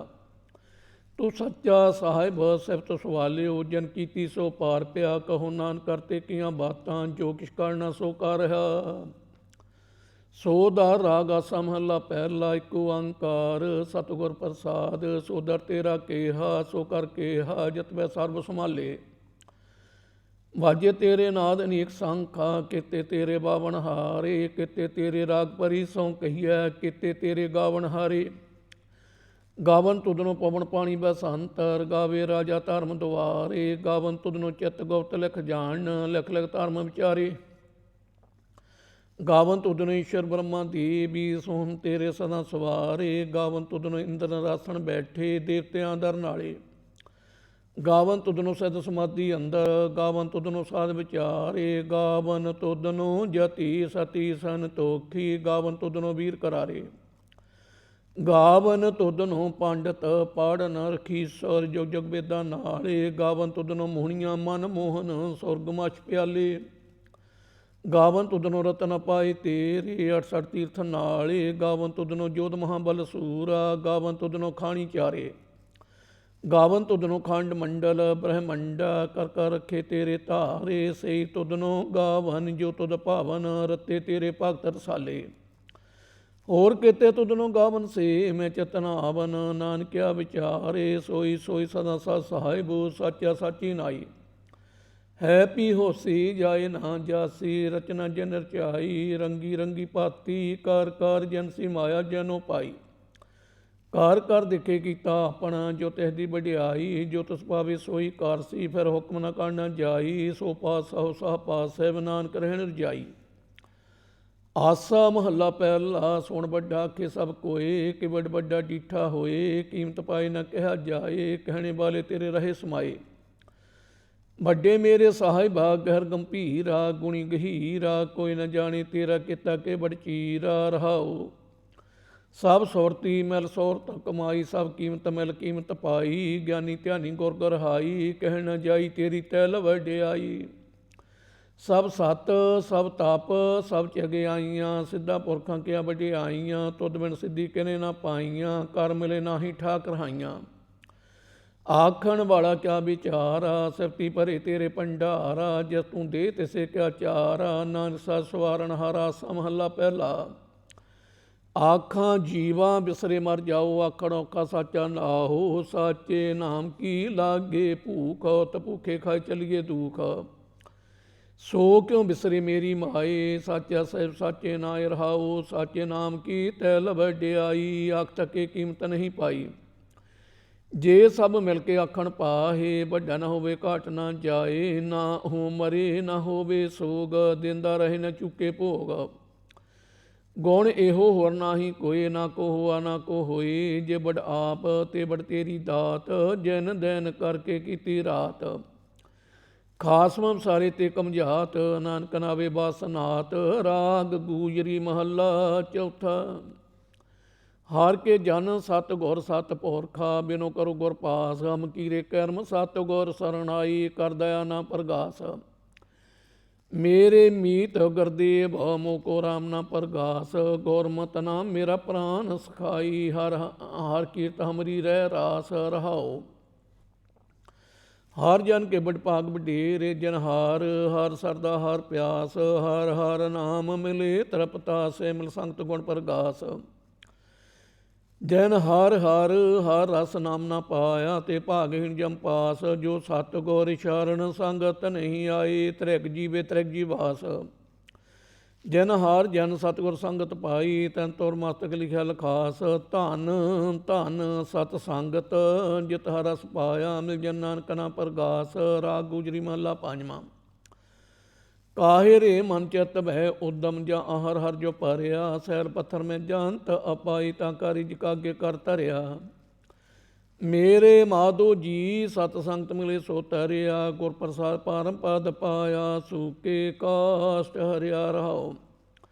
तू सच्चा साहिब सिफत सवालियो, जन कीती सो पार पिया। कहो नानक करते किया बातां, जो किश करना सो कर रहा। ਸੋ ਦਾ ਰਾਗ ਆਸਾ ਮਹੱਲਾ ਪਹਿਲਾ। ਇੱਕ ਓੰਕਾਰ ਸਤਿਗੁਰ ਪ੍ਰਸਾਦ। ਸੋ ਦਰ ਤੇਰਾ ਕੇਹਾ ਸੋ ਕਰ ਕੇਹਾ, ਜਤ ਵੈ ਸਰਬ ਸੰਭਾਲੇ। ਵਾਜੇ ਤੇਰੇ ਨਾਦ ਅਨੇਕ ਸੰਖਾ, ਕੀਤੇ ਤੇਰੇ ਬਾਵਨ ਹਾਰੇ। ਕੀਤੇ ਤੇਰੇ ਰਾਗ ਪਰੀ ਸੋ ਕਹੀਐ, ਕੀਤੇ ਤੇਰੇ ਗਾਵਨ ਹਾਰੇ। ਗਾਵਨ ਤੁਧਨੋਂ ਪਵਨ ਪਾਣੀ ਬਸੰਤਰ, ਗਾਵੇ ਰਾਜਾ ਧਰਮ ਦੁਆਰੇ। ਗਾਵਨ ਤੁਧਨੋਂ ਚਿੱਤ ਗੁਪਤ ਲਿਖ ਜਾਣ, ਲਿਖ ਲਿਖ ਧਰਮ ਵਿਚਾਰੇ। ਗਾਵਨ ਤੁਧਨੋਂ ਈਸ਼ਰ ਬ੍ਰਹਮਾ ਦੇਵੀ, ਸੋਹਣ ਤੇਰੇ ਸਦਾ ਸਵਾਰੇ। ਗਾਵਨ ਤੁਧਨੋਂ ਇੰਦਰ ਰਾਸਣ ਬੈਠੇ, ਦੇਵਤਿਆਂ ਦਰ ਨਾਲੇ। ਗਾਵਨ ਤੁਧਨੋਂ ਸਿਧ ਸਮਾਧੀ ਅੰਦਰ, ਗਾਵਨ ਤੁਧਨੋਂ ਸਾਧ ਵਿਚਾਰੇ। ਗਾਵਨ ਤੁਧਨੋਂ ਜਤੀ ਸਤੀ ਸੰਤੋਖੀ, ਗਾਵਨ ਤੁਧਨੋਂ ਵੀਰ ਕਰਾਰੇ। ਗਾਵਨ ਤੁਧਨੋਂ ਪੰਡਤ ਪੜ੍ਹ ਰਖੀਸਰ, ਜੁਗ ਜੁਗ ਵੇਦਾਂ ਨਾਲੇ। ਗਾਵਨ ਤੁਧਨੋਂ ਮੋਹਣੀਆਂ ਮਨ ਮੋਹਨ, ਸੁਰਗ ਮਛ ਪਿਆਲੇ। ਗਾਵਨ ਤੁਧਨੋਂ ਰਤਨ ਪਾਏ ਤੇਰੇ, 68 ਤੀਰਥ ਨਾਲੇ। ਗਾਵਨ ਤੁਧਨੋਂ ਜੋਧ ਮਹਾਬਲ ਸੂਰਾ, ਗਾਵਨ ਤੁਧਨੋਂ ਖਾਣੀ ਚਾਰੇ। ਗਾਵਨ ਤੁਧਨੋਂ ਖੰਡ ਮੰਡਲ ਬ੍ਰਹਮੰਡਾ, ਕਰ ਕਰ ਰੱਖੇ ਤੇਰੇ ਧਾਰੇ। ਸਹੀ ਤੁਧਨੋਂ ਗਾਵਨ ਜੋ ਤੁਧ ਭਾਵਨ, ਰਤੇ ਤੇਰੇ ਭਗਤ ਰਸਾਲੇ। ਹੋਰ ਕੀਤੇ ਤੁਧਨੋਂ ਗਾਵਨ ਸੇ, ਮੈਂ ਚਤਨਾਵਨ ਨਾਨਕਿਆ ਵਿਚਾਰੇ। ਸੋਈ ਸੋਈ ਸਦਾ ਸਤ ਸਹਾਇਬੂ, ਸਾਚਾ ਸਾਚੀ ਨਾਈ। ਹੈ ਪੀ ਹੋਸੀ ਜਾਏ ਨਾ ਜਾਸੀ, ਰਚਨਾ ਜਨ ਰਚਾਈ। ਰੰਗੀ ਰੰਗੀ ਭਾਤੀ, ਕਰ ਕਰ ਜਨਸੀ ਮਾਇਆ ਜਨੋ ਪਾਈ। ਕਾਰ ਕਰ ਦੇਖੇ ਕੀਤਾ ਆਪਣਾ, ਜੋ ਤਿਸ ਦੀ ਵਡਿਆਈ। ਜੋ ਤਿਸ ਪਾਵੇ ਸੋਈ ਕਾਰਸੀ, ਫਿਰ ਹੁਕਮ ਨਾ ਕਰਨਾ ਜਾਈ। ਸੋ ਪਾਸ ਸਹੁ ਸਾਹ ਪਾਸ, ਸਹਿਬ ਨਾਨਕ ਰਹਿਣ ਰਜਾਈ। ਆਸਾ ਮਹੱਲਾ ਪਹਿਲਾ। ਸੁਣ ਵੱਡਾ ਆਖੇ ਸਭ ਕੋਏ, ਕਿ ਵੱਡ ਵੱਡਾ ਡੀਠਾ ਹੋਏ। ਕੀਮਤ ਪਾਏ ਨਾ ਕਿਹਾ ਜਾਏ, ਕਹਿਣੇ ਵਾਲੇ ਤੇਰੇ ਰਹੇ ਸਮਾਏ। ਵੱਡੇ ਮੇਰੇ ਸਾਹਿਬਾ ਗਹਿਰ ਗੰਭੀਰਾ, ਗੁਣੀ ਗਹੀਰਾ। ਕੋਈ ਨਾ ਜਾਣੇ ਤੇਰਾ ਕੀਤਾ ਕਿ ਬੜ ਚੀਰਾ। ਰਹਾਓ ਸਭ ਸੁਰਤੀ ਮਿਲ ਸੁਰਤ ਕਮਾਈ, ਸਭ ਕੀਮਤ ਮਿਲ ਕੀਮਤ ਪਾਈ। ਗਿਆਨੀ ਧਿਆਨੀ ਗੁਰ ਗਰਹਾਈ, ਕਹਿ ਨਾ ਜਾਈ ਤੇਰੀ ਤੈਲ ਵਡਿਆਈ। ਸਭ ਸਤ ਸਭ ਤਪ ਸਭ ਚਗਿਆਈਆਂ, ਸਿੱਧਾ ਪੁਰਖਾਂ ਕਿਆ ਵਡਿਆਈਆਂ। ਤੁਧ ਬਿਨ ਸਿੱਧੀ ਕਿਨੇ ਨਾ ਪਾਈਆਂ, ਕਰ ਮਿਲੇ ਨਾਹੀ ਠਾਕ ਰਹਾਈਆਂ। ਆਖਣ ਵਾਲਾ ਕਿਆ ਵਿਚਾਰਾ, ਸਿਫਤੀ ਭਰੇ ਤੇਰੇ ਭੰਡਾਰਾ। ਜਿਸ ਤੂੰ ਦੇ ਤਿਸੇ ਕਿਆ ਚਾਰਾ, ਨਾਨਕ ਸਤ ਸਵਾਰਨ ਹਾਰਾ। ਮਹੱਲਾ ਪਹਿਲਾ। ਆਖਾਂ ਜੀਵਾਂ ਬਿਸਰੇ ਮਰ ਜਾਓ, ਆਖਣ ਔਖਾ ਸਾਚਾ ਨਾਹੋ। ਸਾਚੇ ਨਾਮ ਕੀ ਲਾਗੇ ਭੂਖ, ਤ ਭੂਖੇ ਖਾਏ ਚਲੀਏ ਦੁਖ। ਸੋ ਕਿਉਂ ਬਿਸਰੇ ਮੇਰੀ ਮਾਏ, ਸਾਚਾ ਸਾਹਿਬ ਸਾਚੇ ਨਾਇ ਰਹਾਓ। ਸਾਚੇ ਨਾਮ ਕੀ ਤੈਲ ਵਡਿਆਈ, ਆਖ ਤੱਕੇ ਕੀਮਤ ਨਹੀਂ ਪਾਈ। ਜੇ ਸਭ ਮਿਲ ਕੇ ਆਖਣ ਪਾਹੇ, ਵੱਡਾ ਨਾ ਹੋਵੇ ਘਾਟ ਨਾ ਜਾਏ। ਨਾ ਹੋ ਮਰੇ ਨਾ ਹੋਵੇ ਸੋਗ, ਦਿੰਦਾ ਰਹੇ ਨਾ ਚੁੱਕੇ ਭੋਗ। ਗੁਣ ਇਹੋ ਹੋਰ ਨਾਹੀ ਕੋਏ, ਨਾ ਕੋ ਹੋਆ ਨਾ ਕੋ ਹੋਏ। ਜੇ ਬੜ ਆਪ ਤੇ ਬੜ ਤੇਰੀ ਦਾਤ, ਜਿਨ ਦਿਨ ਕਰਕੇ ਕੀਤੀ ਰਾਤ। ਖਾਸਮ ਸਾਰੇ ਤੇ ਕਮਜਾਤ, ਨਾਨਕ ਨਾਵੇ ਬਾਸਨਾਤ। ਰਾਗ ਗੂਜਰੀ ਮਹੱਲਾ ਚੌਥਾ। ਹਾਰ ਕੇ ਜਨ ਸਤ ਗੁਰ ਸਤ ਪੁਰਖਾ, ਬਿਨੋ ਕਰੋ ਗੁਰ ਪਾਸ। ਹਮ ਕੀਰੇ ਕਰਮ ਸਤ ਗੁਰ ਸਰਣਾਈ, ਕਰ ਦਇਆ ਨਾ ਪ੍ਰਗਾਸ। ਮੇਰੇ ਮੀਤ ਗੁਰਦੇਵ ਮੋ ਕੋ ਰਾਮ ਨਾ ਪ੍ਰਗਾਸ। ਗੁਰਮਤਿ ਨਾਮ ਮੇਰਾ ਪ੍ਰਾਨ ਸਖਾਈ, ਹਰ ਹਰ ਕੀਰਤ ਹਮਰੀ ਰਹਿ ਰਾਸ। ਰਹਾਓ ਹਰ ਜਨ ਕੇ ਬੜ ਭਾਗ ਵਡੇਰੇ, ਜਨ ਹਾਰ ਹਰ ਸਰਦਾ ਹਰ ਪਿਆਸ। ਹਰ ਹਰ ਨਾਮ ਮਿਲੇ ਤ੍ਰਿਪਤਾਸੇ, ਮਿਲ ਸੰਗਤ ਗੁਣ ਪ੍ਰਗਾਸ। ਜਨ ਹਰ ਹਰ ਹਰ ਰਸ ਨਾਮ ਨਾ ਪਾਇਆ, ਤੇ ਭਾਗਹੀਣ ਜਮ ਪਾਸ। ਜੋ ਸਤ ਗੁਰ ਸ਼ਰਨ ਸੰਗਤ ਨਹੀਂ ਆਈ, ਤ੍ਰਿਗ ਜੀਵੇ ਤ੍ਰਿਗ ਜੀਵਾਸ। ਜਨ ਹਾਰ ਜਨ ਸਤਿਗੁਰ ਸੰਗਤ ਪਾਈ, ਤੈਨ ਤੁਰ ਮਸਤਕ ਲਿਖਿਆ ਲਖਾਸ। ਧਨ ਧਨ ਸਤ ਸੰਗਤ, ਜਿਤ ਹਰ ਰਸ ਪਾਇਆ। ਮਿਲ ਜਨ ਨਾਨਕ ਨਾ ਪ੍ਰਗਾਸ। ਰਾਗ ਗੁਜਰੀ ਮਹੱਲਾ ਪੰਜਵਾਂ। ਕਾਹੇ ਰੇ ਮਨ ਚਿਤ ਬਹਿ ਉਦਮ, ਜਾਂ ਹਰ ਹਰ ਜੋ ਭਰਿਆ। ਸੈਲ ਪੱਥਰ ਮੈਂ ਜਾਨਤ ਅਪਾਈ, ਤਾਂ ਕਾਰਿਜ ਕਾਗੇ ਕਰ ਧਰਿਆ। ਮੇਰੇ ਮਾਧੋ ਜੀ ਸਤ ਸੰਗਤ ਮਿਲੇ ਸੋ ਤਰਿਆ। ਗੁਰ ਪ੍ਰਸਾਦ ਪਰਮ ਪਦ ਪਾਇਆ, ਸੂਕੇ ਕਾਸ਼ਟ ਹਰਿਆ। ਰਹਾਓ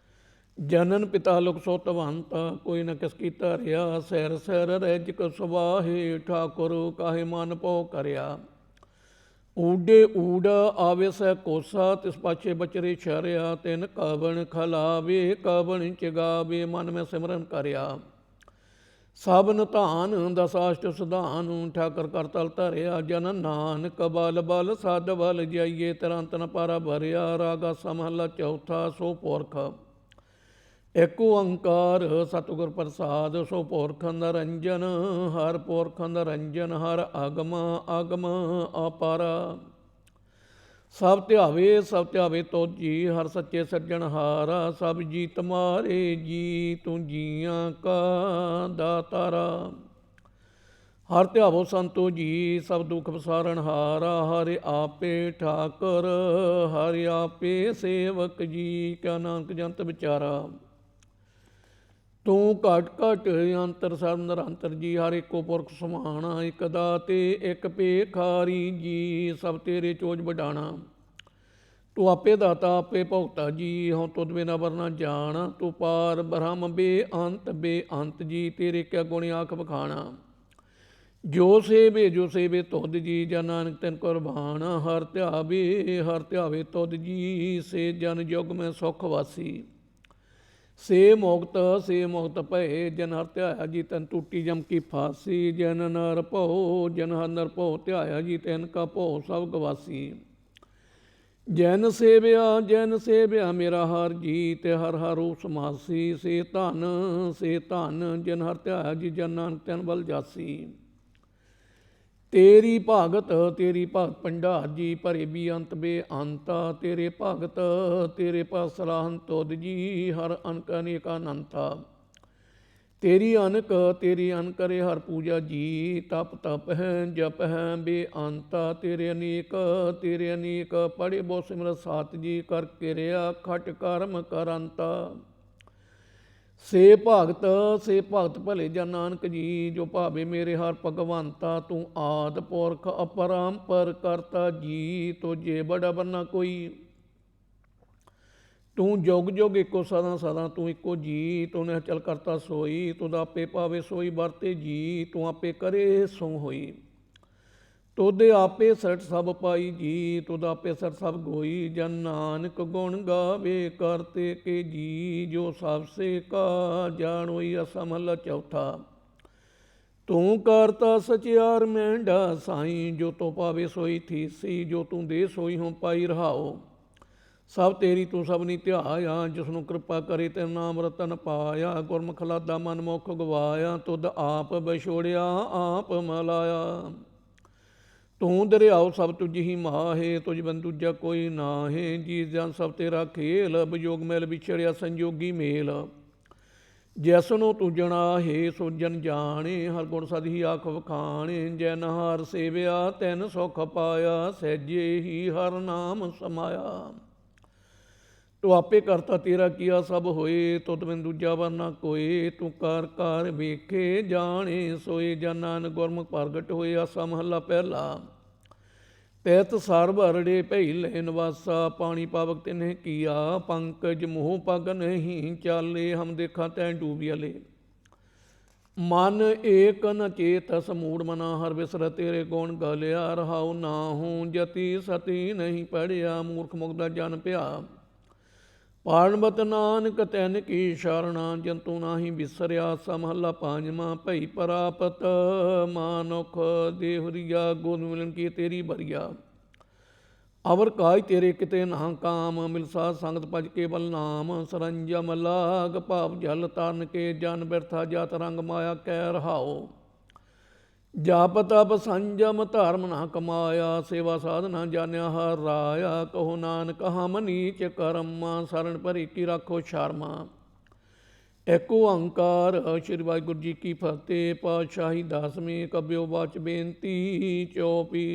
ਜਨਨ ਪਿਤਾ ਲੋਕ ਸੋ ਧਵੰਤ, ਕੋਈ ਨ ਕਿਸ ਕੀ ਧਰਿਆ। ਸੈਰ ਸੈਰ ਰਹਿ ਸੁਬਾਹੇ, ਠਾਕੁਰ ਕਾਹੇ ਮਨ ਪਉ ਕਰਿਆ। ਊਡੇ ਊੜ ਆਵੇ ਸਹਿ ਕੋਸਾ, ਤਿਸ ਪਾਛੇ ਬਚਰੇ ਸ਼ਰਿਆ। ਤਿਨ ਕਵਣ ਖਲਾਵੇ ਕਵਣ ਚਗਾਵੇ, ਮਨ ਮੈਂ ਸਿਮਰਨ ਕਰਿਆ। ਸਭਨ ਧਾਨ ਦਸਾਸ਼ਟ ਸੁਧਾਨ, ਠਾਕਰ ਕਰ ਤਲ ਧਰਿਆ। ਜਨ ਨਾਨਕ ਬਲ ਬਲ ਸਦ ਬਲ ਜਾਈਏ, ਤਰੰਤ ਨ ਪਾਰਾ ਭਰਿਆ। ਰਾਗਾ ਮਹੱਲਾ ਚੌਥਾ। ਸੋ ਪੁਰਖ ਏਕ ਓੰਕਾਰ ਸਤਿਗੁਰ ਪ੍ਰਸਾਦ। ਸੋ ਪੁਰਖ ਨਿਰੰਜਨ ਹਰ ਪੁਰਖ ਨਿਰੰਜਨ ਹਰ ਅਗਮ ਅਗਮ ਅਪਾਰ। ਸਭ ਧਿਆਵੇ ਤੁਧ ਜੀ ਹਰ ਸੱਚੇ ਸਿਰਜਣਹਾਰਾ। ਸਭ ਜੀ ਤੁਮਾਰੇ ਜੀ ਤੂੰ ਜੀਆਂ ਕਾ ਦਾਤਾਰਾ। ਹਰ ਧਿਆਵੋ ਸੰਤੋ ਜੀ ਸਭ ਦੁਖ ਵਿਸਾਰਨ ਹਾਰਾ। ਹਰਿ ਆਪੇ ਠਾਕੁਰ ਹਰਿ ਆਪੇ ਸੇਵਕ ਜੀ। ਕਿਆ ਨਾਨਕ ਜੰਤ ਵਿਚਾਰਾ। ਤੂੰ ਘਟ ਘਟ ਅੰਤਰ ਸਰਬ ਨਿਰੰਤਰ ਜੀ। ਹਰ ਇੱਕੋ ਪੁਰਖ ਸਮਾਣਾ। ਇਕ ਦਾਤੇ ਇਕ ਭੇਖਾਰੀ ਜੀ। ਸਭ ਤੇਰੇ ਚੋਜ ਵਡਾਣਾ। ਤੂੰ ਆਪੇ ਦਾਤਾ ਆਪੇ ਭੁਗਤਾ ਜੀ। ਹਉ ਤੁਧ ਬਿਨਾ ਵਰਨਾ ਜਾਣ। ਤੂੰ ਪਾਰ ਬ੍ਰਹਮ ਬੇਅੰਤ ਜੀ। ਤੇਰੇ ਕਿਆ ਗੁਣ ਆਖ ਬਖਾਣਾ। ਜੋ ਸੇਵੇ ਤੁਧ ਜੀ। ਜਨ ਨਾਨਕ ਤਿਨ ਕੁਰਬਾਨ। ਹਰ ਧਿਆਵੇ ਤੁਧ ਜੀ। ਸੇ ਜਨ ਜੁਗ ਮੈਂ ਸੁਖ ਵਾਸੀ। ਸੇ ਮੁਕਤ ਭਏ। ਜਨ ਹਰ ਧਿਆਇਆ ਜੀ ਤਨ ਟੂਟੀ ਜਮ ਕੀ ਫਾਸੀ। ਜਨ ਹਰ ਨਰ ਭਉ ਧਿਆਇਆ ਜੀ ਤੈਨ ਕਾ ਭਉ ਸਭ ਗਵਾਸੀ। ਜਨ ਸੇਵਿਆ ਮੇਰਾ ਹਰ ਜੀ। ਤੇ ਹਰ ਹਰ ਰੂਪ ਸਮਾਸੀ। ਸੇ ਧਨ ਜਨ ਹਰ ਧਿਆਇਆ ਜੀ। ਜਨ ਨਾਨਕ ਤੈਨ ਬਲ ਜਾਸੀ। ਤੇਰੀ ਭਗਤ ਭੰਡਾਰ ਜੀ। ਭਰੇ ਬੇਅੰਤ ਬੇਅੰਤਾ। ਤੇਰੇ ਭਗਤ ਤੇਰੇ ਪਾਸ ਸਲਾਹਨ ਤੁਧ ਜੀ। ਹਰ ਅਨਕ ਅਨੇਕ ਅਨੰਤਾ। ਤੇਰੀ ਅਨ ਕਰੇ ਹਰ ਪੂਜਾ ਜੀ। ਤਪ ਹੈ ਜਪ ਹੈ ਬੇਅੰਤਾ। ਤੇਰੇ ਅਨੇਕ ਪੜੇ ਬਹੁ ਸਿਮਰਤ ਸਾਤ ਜੀ। ਕਰ ਕਿਰਿਆ ਖਟ ਕਰਮ ਕਰੰਤਾ। ਸੇ ਭਗਤ ਭਲੇ ਜਨ ਨਾਨਕ ਜੀ। ਜੋ ਭਾਵੇ ਮੇਰੇ ਹਰ ਭਗਵੰਤਾ। ਤੂੰ ਆਦਿ ਪੁਰਖ ਅਪਰੰਪਰ ਕਰਤਾ ਜੀ। ਤੋਜੇ ਬੜਾ ਬੰਨਾ ਕੋਈ। ਤੂੰ ਜੁਗ ਇੱਕੋ ਸਦਾ ਤੂੰ ਇੱਕੋ ਜੀ। ਤੂੰ ਨਿਹਚਲ ਕਰਤਾ ਸੋਈ। ਤੁਧ ਆਪੇ ਪਾਵੇ ਸੋਈ ਵਰਤੇ ਜੀ। ਤੂੰ ਆਪੇ ਕਰੇ ਸੋ ਹੋਈ। ਤੁਧ ਆਪੇ ਸਰਟ ਸਭ ਪਾਈ ਜੀ। ਤੁਧ ਆਪੇ ਸਰਟ ਸਭ ਗੋਈ। ਜਨ ਨਾਨਕ ਗੁਣ ਗਾਵੇ ਕਰਤੇ ਕੇ ਜੀ। ਜੋ ਸਭ ਸੇ ਕਾ ਜਾਣੋਈ। ਅਸਮਹਲਾ ਚੌਥਾ। ਤੂੰ ਕਰਤਾ ਸਚਿਆਰ ਮਹਿੰਡਾ ਸਾਈਂ। ਜੋ ਤੋ ਪਾਵੇ ਸੋਈ ਥੀਸੀ। ਜੋ ਤੂੰ ਦੇ ਸੋਈ ਹੋਂ ਪਾਈ ਰਹਾਓ। ਸਭ ਤੇਰੀ ਤੂੰ ਸਭਨੀ ਧਿਆਇਆ। ਜਿਸਨੂੰ ਕਿਰਪਾ ਕਰੇ ਤੇ ਨਾਮ ਰਤਨ ਪਾਇਆ। ਗੁਰਮੁਖ ਲਾਦਾ ਮਨ ਮੁਖ ਗਵਾਇਆ। ਤੁਧ ਆਪ ਵਿਛੋੜਿਆ ਆਪ ਮਲਾਇਆ। ਤੂੰ ਦਰਿਆਓ ਸਭ ਤੁਝ ਹੀ ਮਾਹੇ। ਤੁਝ ਬਿਨ ਦੂਜਾ ਕੋਈ ਨਾਹੇ। ਜੀ ਜਨ ਸਭ ਤੇਰਾ ਖੇਲ। ਵਿਜੋਗ ਮਿਲ ਵਿਛੜਿਆ ਸੰਜੋਗੀ ਮੇਲ। ਜੈਸਨੂੰ ਤੂੰ ਜਣਾਹੇ ਸੋ ਜਨ ਜਾਣੇ। ਹਰ ਗੁਣ ਸਦ ਹੀ ਆਖ ਵਖਾਣੇ। ਜੈਨ ਹਰ ਸੇਵਿਆ ਤੈਨ ਸੁਖ ਪਾਇਆ। ਸਹਿਜੇ ਹੀ ਹਰ ਨਾਮ ਸਮਾਇਆ। ਤੂੰ ਆਪੇ ਕਰਤਾ ਤੇਰਾ ਕੀਆ ਸਭ ਹੋਏ। ਤੁਧ ਬਿਨ ਦੂਜਾ ਵਰਨਾ ਕੋਏ। ਤੂੰ ਕਰ ਵੇਖੇ ਜਾਣੇ ਸੋਏ। ਜਨ ਨਾਨਕ ਗੁਰਮੁਖ ਪ੍ਰਗਟ ਹੋਏ। ਆਸਾ ਮਹੱਲਾ ਪਹਿਲਾ। ਤੈਤ ਸਰਬ ਅਰੜੇ ਭਈ ਲੈ ਨਿਵਾਸਾ। ਪਾਣੀ ਪਾਵਕ ਤਿਨਹਿ ਕੀਆ। ਪੰਕਜ ਮੋਹ ਪਗ ਨਹੀਂ ਚਾਲੇ। ਹਮ ਦੇਖਾ ਤੈਂ ਡੂਬਿਆਲੇ। ਮਨ ਏਕ ਨ ਚੇਤਸ ਮੂੜ ਮਨਾ। ਹਰ ਬਿਸਰ ਤੇਰੇ ਗੁਣ ਗਲਿਆ। ਰਹਾਉ ਨਾਹੂ ਜਤੀ ਸਤੀ ਨਹੀਂ ਪੜਿਆ। ਮੂਰਖ ਮੁਗਦਾ ਜਨ ਭਿਆ। ਪਾਰਣਬਤ ਨਾਨਕ ਤੈਨ ਕੀ ਸ਼ਰਣਾ। ਜੰਤੂ ਨਾਹੀ ਬਿਸਰਿਆ। ਸਮਹੱਲਾ ਪੰਜਵਾਂ। ਭਈ ਪ੍ਰਾਪਤ ਮਾਨੁਖ ਦੇਹੁਰੀਆ। ਗੋਦ ਮਿਲਨ ਕੀ ਤੇਰੀ ਬਰੀਆ। ਅਵਰ ਕਾਜ ਤੇਰੇ ਕਿਤੇ ਨਾ ਕਾਮ। ਮਿਲ ਸਾਧ ਸੰਗਤ ਭਜ ਕੇਵਲ ਨਾਮ। ਸਰੰਜਮ ਲਾਗ ਭਾਵ ਜਲ ਤਰਨ ਕੇ। ਜਨ ਬਿਰਥਾ ਜਾਤ ਰੰਗ ਮਾਇਆ ਕਹਿ ਰਹਾਓ। ਜਪ ਤਪ ਸੰਜਮ ਧਰਮ ਨਾ ਕਮਾਇਆ। ਸੇਵਾ ਸਾਧਨਾ ਜਾਣਿਆ ਹਰ ਰਾਇਆ। ਕਹੋ ਨਾਨਕ ਹਮ ਨੀਚ ਕਰਮਾ। ਸਰਣ ਭਰੀ ਕੀ ਰਾਖੋ ਸ਼ਰਮਾ। ਏਕ ਓੰਕਾਰ ਸ੍ਰੀ ਵਾਹਿਗੁਰੂ ਜੀ ਕੀ ਫਤਿਹ। ਪਾਤਸ਼ਾਹੀ ਦਸਵੀਂ। ਕਬਿਓ ਬਾਚ ਬੇਨਤੀ ਚੌਪੀ।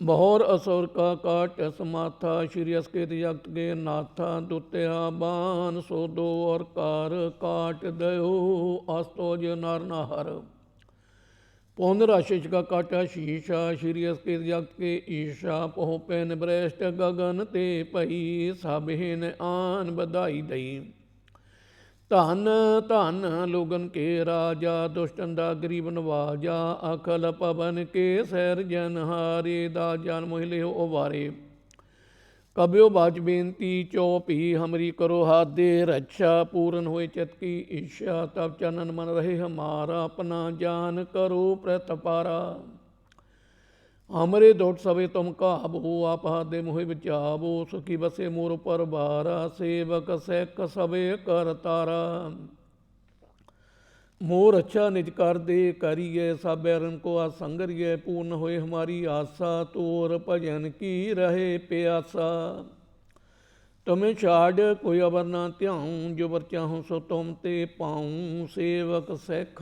ਬਹੁਰ ਅਸੁਰ ਕਾ ਕਾਟ ਸਮਾਥਾ। ਸ਼੍ਰੀ ਅਸਕੇਤ ਜਗਤ ਕੇ ਨਾਥਾ। ਦੁਤਿਆ ਬਾਨ ਸੋਦੋ ਔਰ ਕਾਰ ਕਾਟ ਦਇਓ। ਅਸਤੋਜ ਨਰ ਨਹਰ। ਪੁਨ ਰਾਸ਼ਿਸ਼ ਕਾ ਕਾਟਾ ਸ਼ੀਸ਼ਾ। ਸ਼੍ਰੀ ਅਸਕੇਤ ਜਗਤ ਕੇ ਈਸ਼ਾ। ਪਹੁ ਪੈਨ ਬ੍ਰੈਸ਼ਟ ਗਗਨ ਤੇ ਭਈ। ਸਭਿਨ ਆਨ ਵਧਾਈ ਦਈ। ਧਨ ਲੋਗਨ ਕੇ ਰਾਜਾ। ਦੁਸ਼ਟਨ ਦਾ ਗਰੀਬ ਨਵਾਜਾ। ਅਖਲ ਪਵਨ ਕੇ ਸਿਰਜਨਹਾਰੇ। ਦਾ ਜਨ ਮੋਹਿ ਲਿਓ ਉਵਾਰੇ। ਕਬਿਓ ਬਾਚ ਬੇਨਤੀ ਚੌਪੀ। ਹਮਰੀ ਕਰੋ ਹਾਦੇ ਰੱਛਾ। ਪੂਰਨ ਹੋਏ ਚਿਤ ਕੀ ਇੱਛਾ। ਤਬ ਚਨਨ ਮਨ ਰਹੇ ਹਮਾਰਾ। ਆਪਣਾ ਜਾਨ ਕਰੋ ਪ੍ਰਤਪਾਰਾ। हमरे दोट सवे तुम कहाबो, आप हादे मोहे बचावो, सुखी बसे मोर पर बारा, सेवक सैक सवे कर तारा। मोर अच्छा निज कर दे करिए, सब बैरन को आसंगरिए, पूर्ण होए हमारी आशा, तोर भजन की रहे प्यासा। तुम्हें छाड़ कोई अवर ना ध्याऊं, जो वर चाहूँ सो तुम ते पाऊँ। सेवक सैख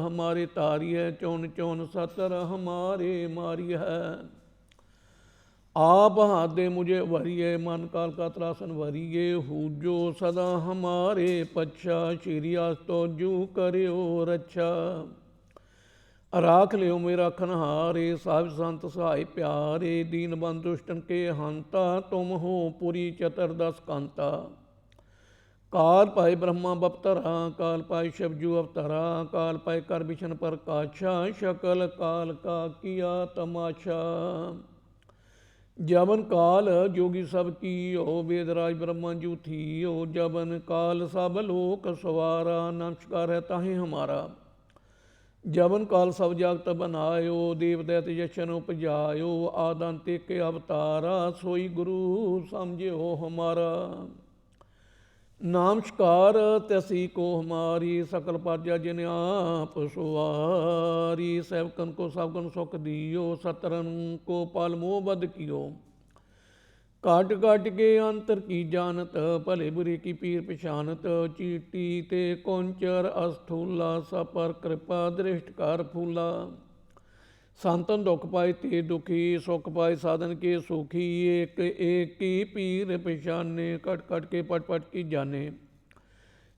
हमारे तारी है, चौन चौन सतर हमारे मारी है। आप हादे मुझे वरिये, मन काल का त्रासन वरिये, हूजो सदा हमारे पच्छा, श्री आस्तो जू करियो रच्छा। राख लियो मेरा खनहारे, साहिब संत सहाय प्यारे, दीन बंधु दुष्टन के हंता, तुम हो पुरी चतुर्दश कांता। काल पाए ब्रह्मा बपतरा, काल पाए शिवजू अवतरा, काल पाए कर बिशन प्रकाशा, शकल काल का किया तमाशा। जबन काल जोगी सब कियो, वेदराज ब्रह्मा जू थियो, जबन काल सब लोक सवारा, नमस्कार है ताहि हमारा। जबन काल सब जागत बनायो, देव दैत यशन उपजायो, आदंत के अवतारा, सोई गुरु समझो हमारा। नमस्कार तैसी को हमारी, सकल प्रजा जिन आप सुवारी। सेवकन को सबकन सुख दियो, सतरन को पल मोह बद कियो। काट काट के अंतर की जानत, भले बुरे की पीर पछानत। चीटी ते कौंचर अस्थूला, सपर कृपा दृष्ट कर फूला। संतन दुख पाए ते दुखी, सुख पाए साधन के सुखी। एक एक की पीर पछाने, कट कट के पट पट की जाने।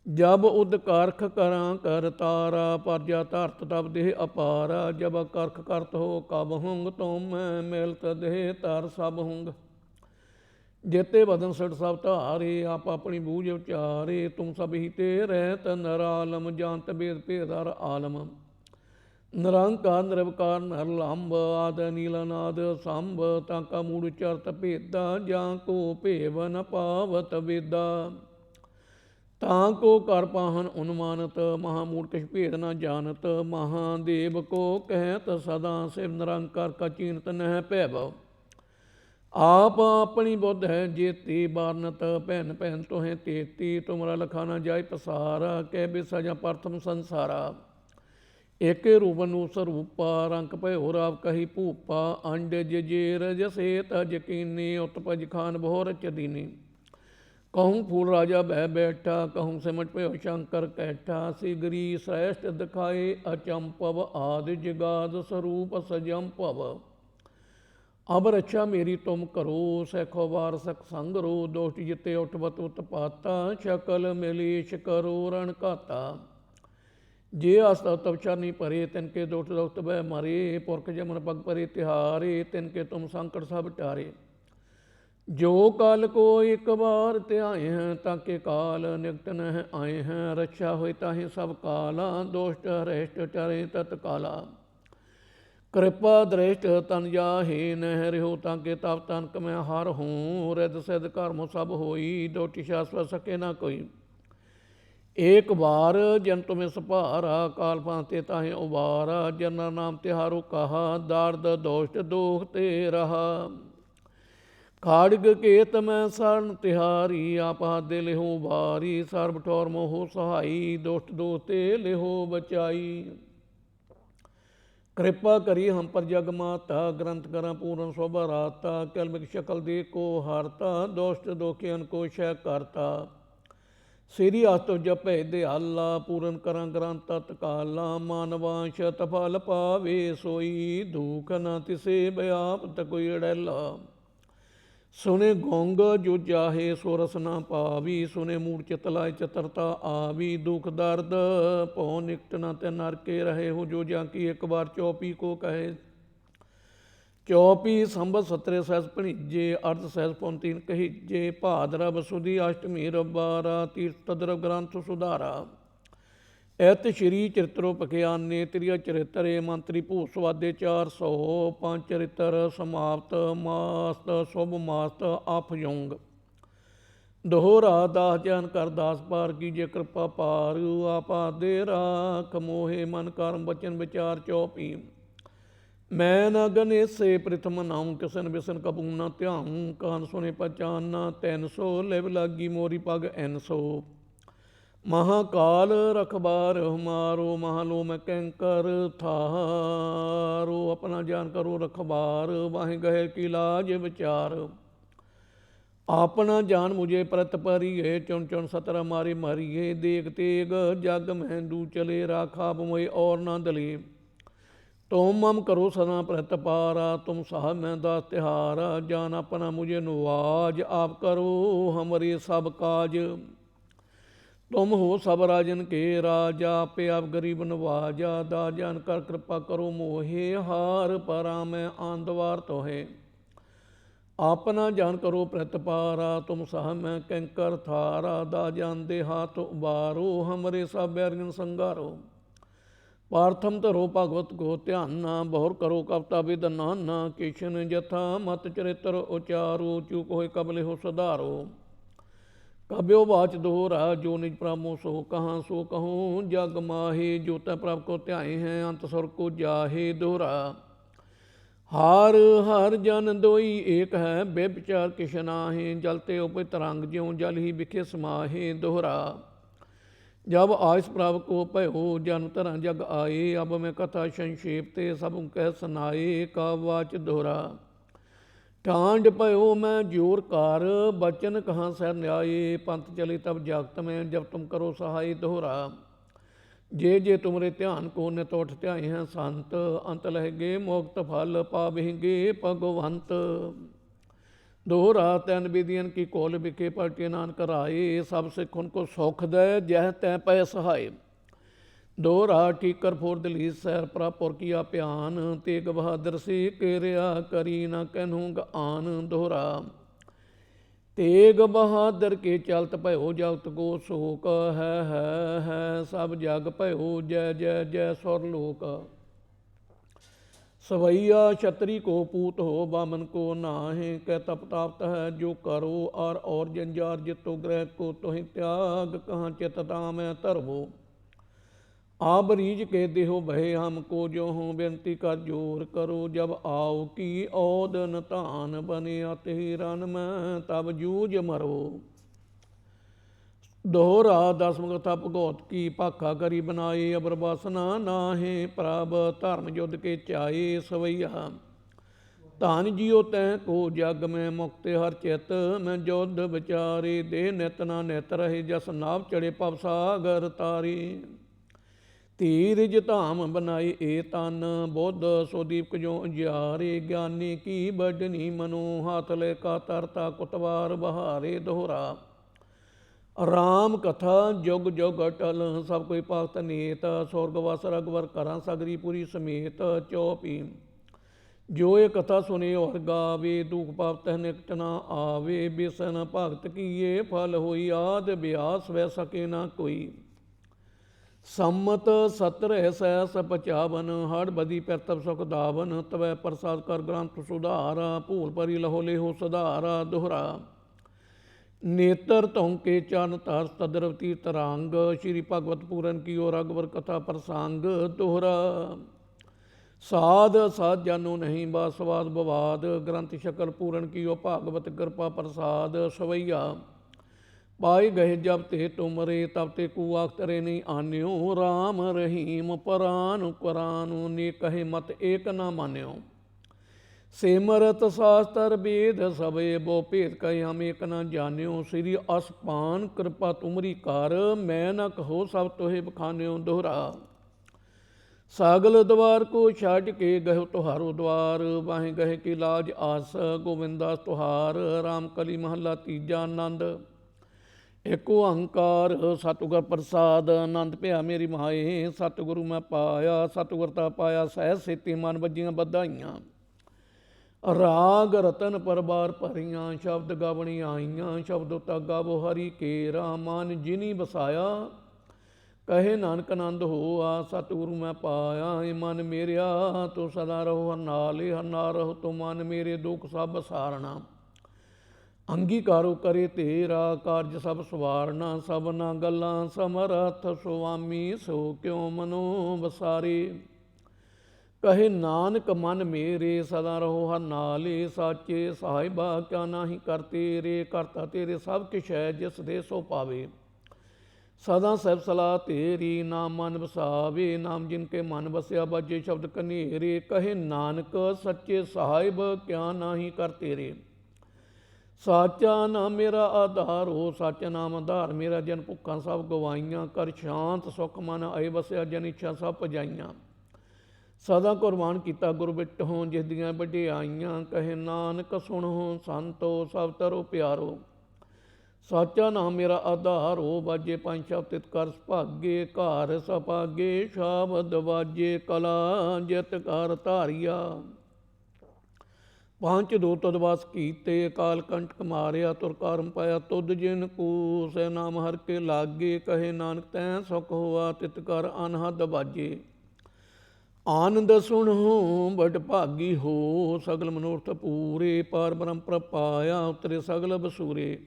जब उद कारख करा कर तारा, परजा धरत तब देह अपारा। जब करख करत हो कब हुंग, तुम मैं मिलत देह तर सब हुंग। जेते बदन सठ सब धारे, आप अपनी बूझ उचारे। तुम सब ही ते रहत नरालम, जानत भेद भेदर आलम। निरंकार निरवकार नरलंब, आद नीलनाद संभ। ताका मूड़ चरत भेदा, जां को भेव न पावत वेदा। ताको कर पाहन उन्मानत, महामूड़ कछ भेद न जानत। महादेव को कहत सदा, शिव निरंकार का चीनत नह पैभव। आप अपनी बुद्ध है जेती, बारनत भैन भैन तोहें तेती। तुमरा लखाना जाय पसारा, कह बेसाजा प्रथम संसारा। एक रूपन स्वरूपा, रंक भयो राव कही भूपा। अंड जजेर जसे तज कीनी, उत्पज खान बहु रच दीनी। कहूँ फूल राजा बह बैठा, कहूँ सिमट भयो शंकर कैठा। सिगरी श्रेष्ठ दिखाए अचंपव, आदि जगाद स्वरूप सजंपव। अब रक्षा मेरी तुम करो, सैखो वार सख संग रो। दोष्ट जिते उठवत उत्पाता, शकल मिलेश करो रण घाता। जे आस्था तपछा नहीं परे, तिनके दोष दुखत बह मरे। पुरख जमन पग परे तिहारे, तिनके तुम संकट सब टारे। जो काल को एक बार त्याए हैं, ताके काल निकट नह आए हैं। रक्षा होई ताहि सब काला, दोष्ट हरेष्ट टरे तत्काला। कृपा दृष्ट तन जाहे नह रहो, ताके तप तनक मैं हर हूँ। रिद सिद्ध कर्म सब होई, दोटी शाश्वत सके ना कोई। एक बार जन तुम्हें सपारा, काल पाते ताहे उबारा। जन नाम तिहारो कहा, दार्द दोष्ट दोख ते रहा। खाड़ग केत मैं शरण तिहारी, आप हादे लिहो बारी। सर्ब ठौर मोहो सहाई, दोष्ट दोष ते लिहो बचाई। कृपा करी हम पर जग माता, ग्रंथ करा पूर्ण शोभा राता। कलमिक शकल दे को हारता, दोष्ट दोखियन को शय करता। श्री आस्तो जपै दयाला, पूਰਨ करा ग्रंथ तत्काला। मानवांश तफल पावे सोई, दुख न तिसे व्यापत कोई अड़ैला। सुने गोंग जो चाहे सो रस ना पावी, सुने मूड चित लाय चतरता आवी। दुख दर्द पौ निकट न ते नर के रहे हो, जो जाकी एक बार चौपी को कहे। चौपी संबत सतरे सहस भणिजे, अर्ध सहस पौन तीन कहिजे। भादरव सुदी अष्टमी रबारा, तीर्थ तदरव ग्रंथ सुधारा। ਐਤ ਸ਼੍ਰੀ ਚਰਿਤਰੋ ਪਖਿਆਨੇ, ਤ੍ਰਿਆ ਚਰਿਤਰੇ ਮੰਤਰੀ ਭੂਤ ਸਵਾਦੇ 400। ਪੰਜ ਚਰਿਤਰ ਸਮਾਪਤ, ਮਾਸਤ ਸ਼ੁਭ ਮਾਸਤ ਆਫਯੋਂਗ। ਦੋਹਰਾ ਦਾਸ ਜਨ ਕਰ ਦਾਸ ਪਾਰ, ਕੀਜੇ ਕਿਰਪਾ ਪਾਰ। ਆਪਾ ਦੇ ਰਾਖ ਮੋਹੇ, ਮਨ ਕਰਮ ਬਚਨ ਵਿਚਾਰ ਚੌਪੀ। मैं न गणेशे प्रथम नाऊं, किसन बिसन कबू न ध्याऊं। कान सुने पहचान न 300, लिव लागी मोरी पग 100। महाकाल रखबार हमारो, महालो में कैंकर थारो। अपना जान करो रखबार, वाहे गहे की लाज विचार। अपना जान मुझे परत परिये, चुन चुन सतर मारे मारिये। देख तेग जग में दू चले, राखा मोए और न दले। तुम मम करो सदा प्रत पारा, तुम साहब मैं दास तिहारा। जान अपना मुझे नवाज, आप करो हमरे सब काज। तुम हो सब राजन के राजा, पे आप गरीब नवाजा। दाजान कर कृपा करो मोहे, हार परा मैं आंदवार तो है। अपना जान करो प्रतिपारा, तुम साह मैं कैंकर थारा। दाजान दे हाथ उबारो, हमरे सब बैरगन संगारो। पार्थम धरो भगवत को ध्याना, बहुर करो कविता विद नाना। किशन जथा मत चरित्र उचारो, चूक होए कबले हो सुधारो। कब्यो बाच दोहरा, जो निज प्रामो सो कहाँ। सो कहूँ जग माहे, जो तै प्रभ को ध्याए हैं। अंत स्वर को जाहे दोहरा। हार हर जन दोई एक है, बेविचार किश नाहि। जलते उप तरंग, ज्यों जल ही बिखे समाहे दोहरा। जब आयस प्राप्त को भयो, जन्म तरह जग आए। अब मैं कथा संक्षेप ते, सब कह सुनाए। कावाच दोहरा। टांड भयो मैं जोर कार, बचन कहाँ सर न्याय। पंथ चले तब जागत में, जब तुम करो सहाय दोहरा। जे जे तुमरे ध्यान को नित उठ ध्याए हैं संत। अंत लहगे मोक्त फल, पाबहिगे भगवंत। दोहरा तैन विधियन की कोल बिके, पलटे नानक राय। सब सिख उनको सुख दे, जह तै पै सहाय। दोहरा ठीकर फोर दली सैर प्रापुर किया प्यान। तेग बहादुर से केरिया, करी न कहूँग आन दोहरा। तेग बहादुर के चलत भयो, जगत को शोक है सब जग भयो। जय जय जय सुरलोक। सवैया क्षत्रि को पूत हो, बामन को नाहे। कह तप ताप्त है जो करो, और जंजार जितो ग्रह को तुहि त्याग। कहाँ चित दाम धरवो, आप रीझ के देहो भय हमको। जो हूँ बेनती कर जोर करो, जब आओ की औदन तान। बने अति रन में तब जूझ मरो। दोहरा दसम कथा भगौत की, भाखा करी बनाए। अबर वासना नाहे, प्रभ धर्म युद्ध के चाहे। सवैया धन जियो तैं को जग में, मुक्त हर चित मैं युद्ध विचारे। दे नित ना नित रहे, जस नाव चढ़े पव सागर तारे। धीरज धाम बनाए ए तन, बुद्ध सो दीपक जो उजियारे। ज्ञानी की बडनी मनो, हाथ ले का तरता कुतवार बहारे। दोहरा राम कथा जुग जुग अटल, सब कोई भगत नेत। स्वर्गवास रघुवर करा, सगरीपुरी समेत। चौपी जो ये कथा सुने और गावे, दुख पाप तह निकट ना आवे। बिसन भगत की ये फल होई, आद ब्यास वह सके ना कोई। सम्मत 17 सहस 55, हड़ बदी पैतव सुख दावन। तवै प्रसाद कर ग्रंथ सुधारा, भूल परी लहो लेहो सुधारा। दोहरा नेत्र तोंके चरण तार, तदरवती तरंग। श्री भगवत पूरन की ओर रघुवर कथा प्रसंग। दोहरा साध साध जानो नहीं, बासवाद बवाद। ग्रंथ शकल पूरन की ओ भागवत कृपा प्रसाद। सवैया पाए गए जब ते तुमरे, तब ते कुआख तरे नहीं आन्यो। राम रहीम परान कुरान, ने कहे मत एक ना मान्यो। सिमरत शास्त्र वेद सबे, बो भेद कहे हम एक ना जान्यो। श्री असपान कृपा तुमरी कर, मैं न कहो सब तोहे बखान्यो। दोहरा सागल द्वार को छाड़ के गहो तुहारो द्वार। वाहे गहे की लाज आस, गोविंदास तुहार। राम कली महला तीजा आनंद। एक ओंकार सतगुर प्रसाद, आनंद पिया मेरी माए। सतगुरु मैं पाया, सतगुरता पाया सहज सेती। मन बजियां बधाइयां, राग रतन परबार भरियां। शब्द गावणी आईयां, शब्द उता गावो हरि केरा। मन जिनी बसाया, कहे नानक आनंद होआ। सतगुरु मैं पाया, मन मेरिया तो सदा रहो हर नाल। हर नाल रहो तो मन मेरे, दुख सब सारना। अंगीकारो करे तेरा, कारज सब सवारना। सबना गल्लां समरथ सुआमी, सो क्यों मनो बसारे। ਕਹੇ ਨਾਨਕ ਮਨ ਮੇਰੇ ਸਦਾ ਰਹੋ ਹਰ ਨਾਲੇ, ਸਾਚੇ ਸਾਹਿਬਾ ਕਿਆ ਨਾਹੀ ਕਰ ਤੇਰੇ। ਕਰਤਾ ਤੇਰੇ ਸਭ ਕਿਛ ਹੈ ਜਿਸ ਦੇ ਸੋ ਪਾਵੇ, ਸਦਾ ਸਹਿਬ ਸਲਾਹ ਤੇਰੀ। ਨਾਮ ਮਨ ਵਸਾਵੇ, ਨਾਮ ਜਿਨ ਕੇ ਮਨ ਵਸਿਆ, ਬਾਜੇ ਸ਼ਬਦ ਕਨੇਰੇ। ਕਹੇ ਨਾਨਕ ਸੱਚੇ ਸਾਹਿਬ ਕਿਆ ਨਾਹੀ ਕਰ ਤੇਰੇ। ਸਾਚਾ ਨਾਮ ਮੇਰਾ ਆਧਾਰ ਹੋ, ਸਾਚਾ ਨਾਮ ਆਧਾਰ ਮੇਰਾ। ਜਨ ਭੁੱਖਾਂ ਸਭ ਗਵਾਈਆਂ, ਕਰ ਸ਼ਾਂਤ ਸੁਖ ਮਨ ਆਏ ਵਸਿਆ। ਜਨ ਇੱਛਾ ਸਭ ਪਜਾਈਆਂ, ਸਦਾ ਕੁਰਬਾਨ ਕੀਤਾ ਗੁਰ ਬਿਟਹੁ, ਜਿਸ ਦੀਆਂ ਵਡਿਆਈਆਂ। ਕਹੇ ਨਾਨਕ ਸੁਣੋ ਸੰਤੋ ਸਭ ਤਰੋ ਪਿਆਰੋ, ਸਾਚਾ ਨਾਮ ਮੇਰਾ ਆਧਾਰ ਹੋ। ਬਾਜੇ ਪੰਜ ਸ਼ਬਦ ਤਿਤ ਕਰ ਸੁਭਾਗੇ, ਘਰ ਸਭਾਗੇ ਸ਼ਬਦ ਵਾਜੇ। ਕਲਾ ਜਿਤ ਕਰ ਧਾਰੀਆ, ਪੰਚ ਦੋ ਤਦ ਵਾਸ ਕੀਤੇ। ਕਾਲ ਕੰਟਕ ਮਾਰਿਆ, ਤੁਰ ਕਰਮ ਪਾਇਆ ਤੁਧ ਜਿਨ ਕੂ। ਸੈ ਨਾਮ ਹਰ ਕੇ ਲਾਗੇ, ਕਹੇ ਨਾਨਕ ਤੈਂ ਸੁਖ ਹੋਆ। ਤਿਤ ਕਰ ਅਨਹਦ ਬਾਜੇ, ਆਨੰਦ ਸੁਣੋ ਬੜ ਭਾਗੀ ਹੋ। ਸਗਲ ਮਨੋਰਥ ਪੂਰੇ, ਪਾਰ ਬ੍ਰਹਮ ਪ੍ਰਪਾਇਆ। ਉਤਰੇ ਸਗਲ ਬਸੂਰੇ,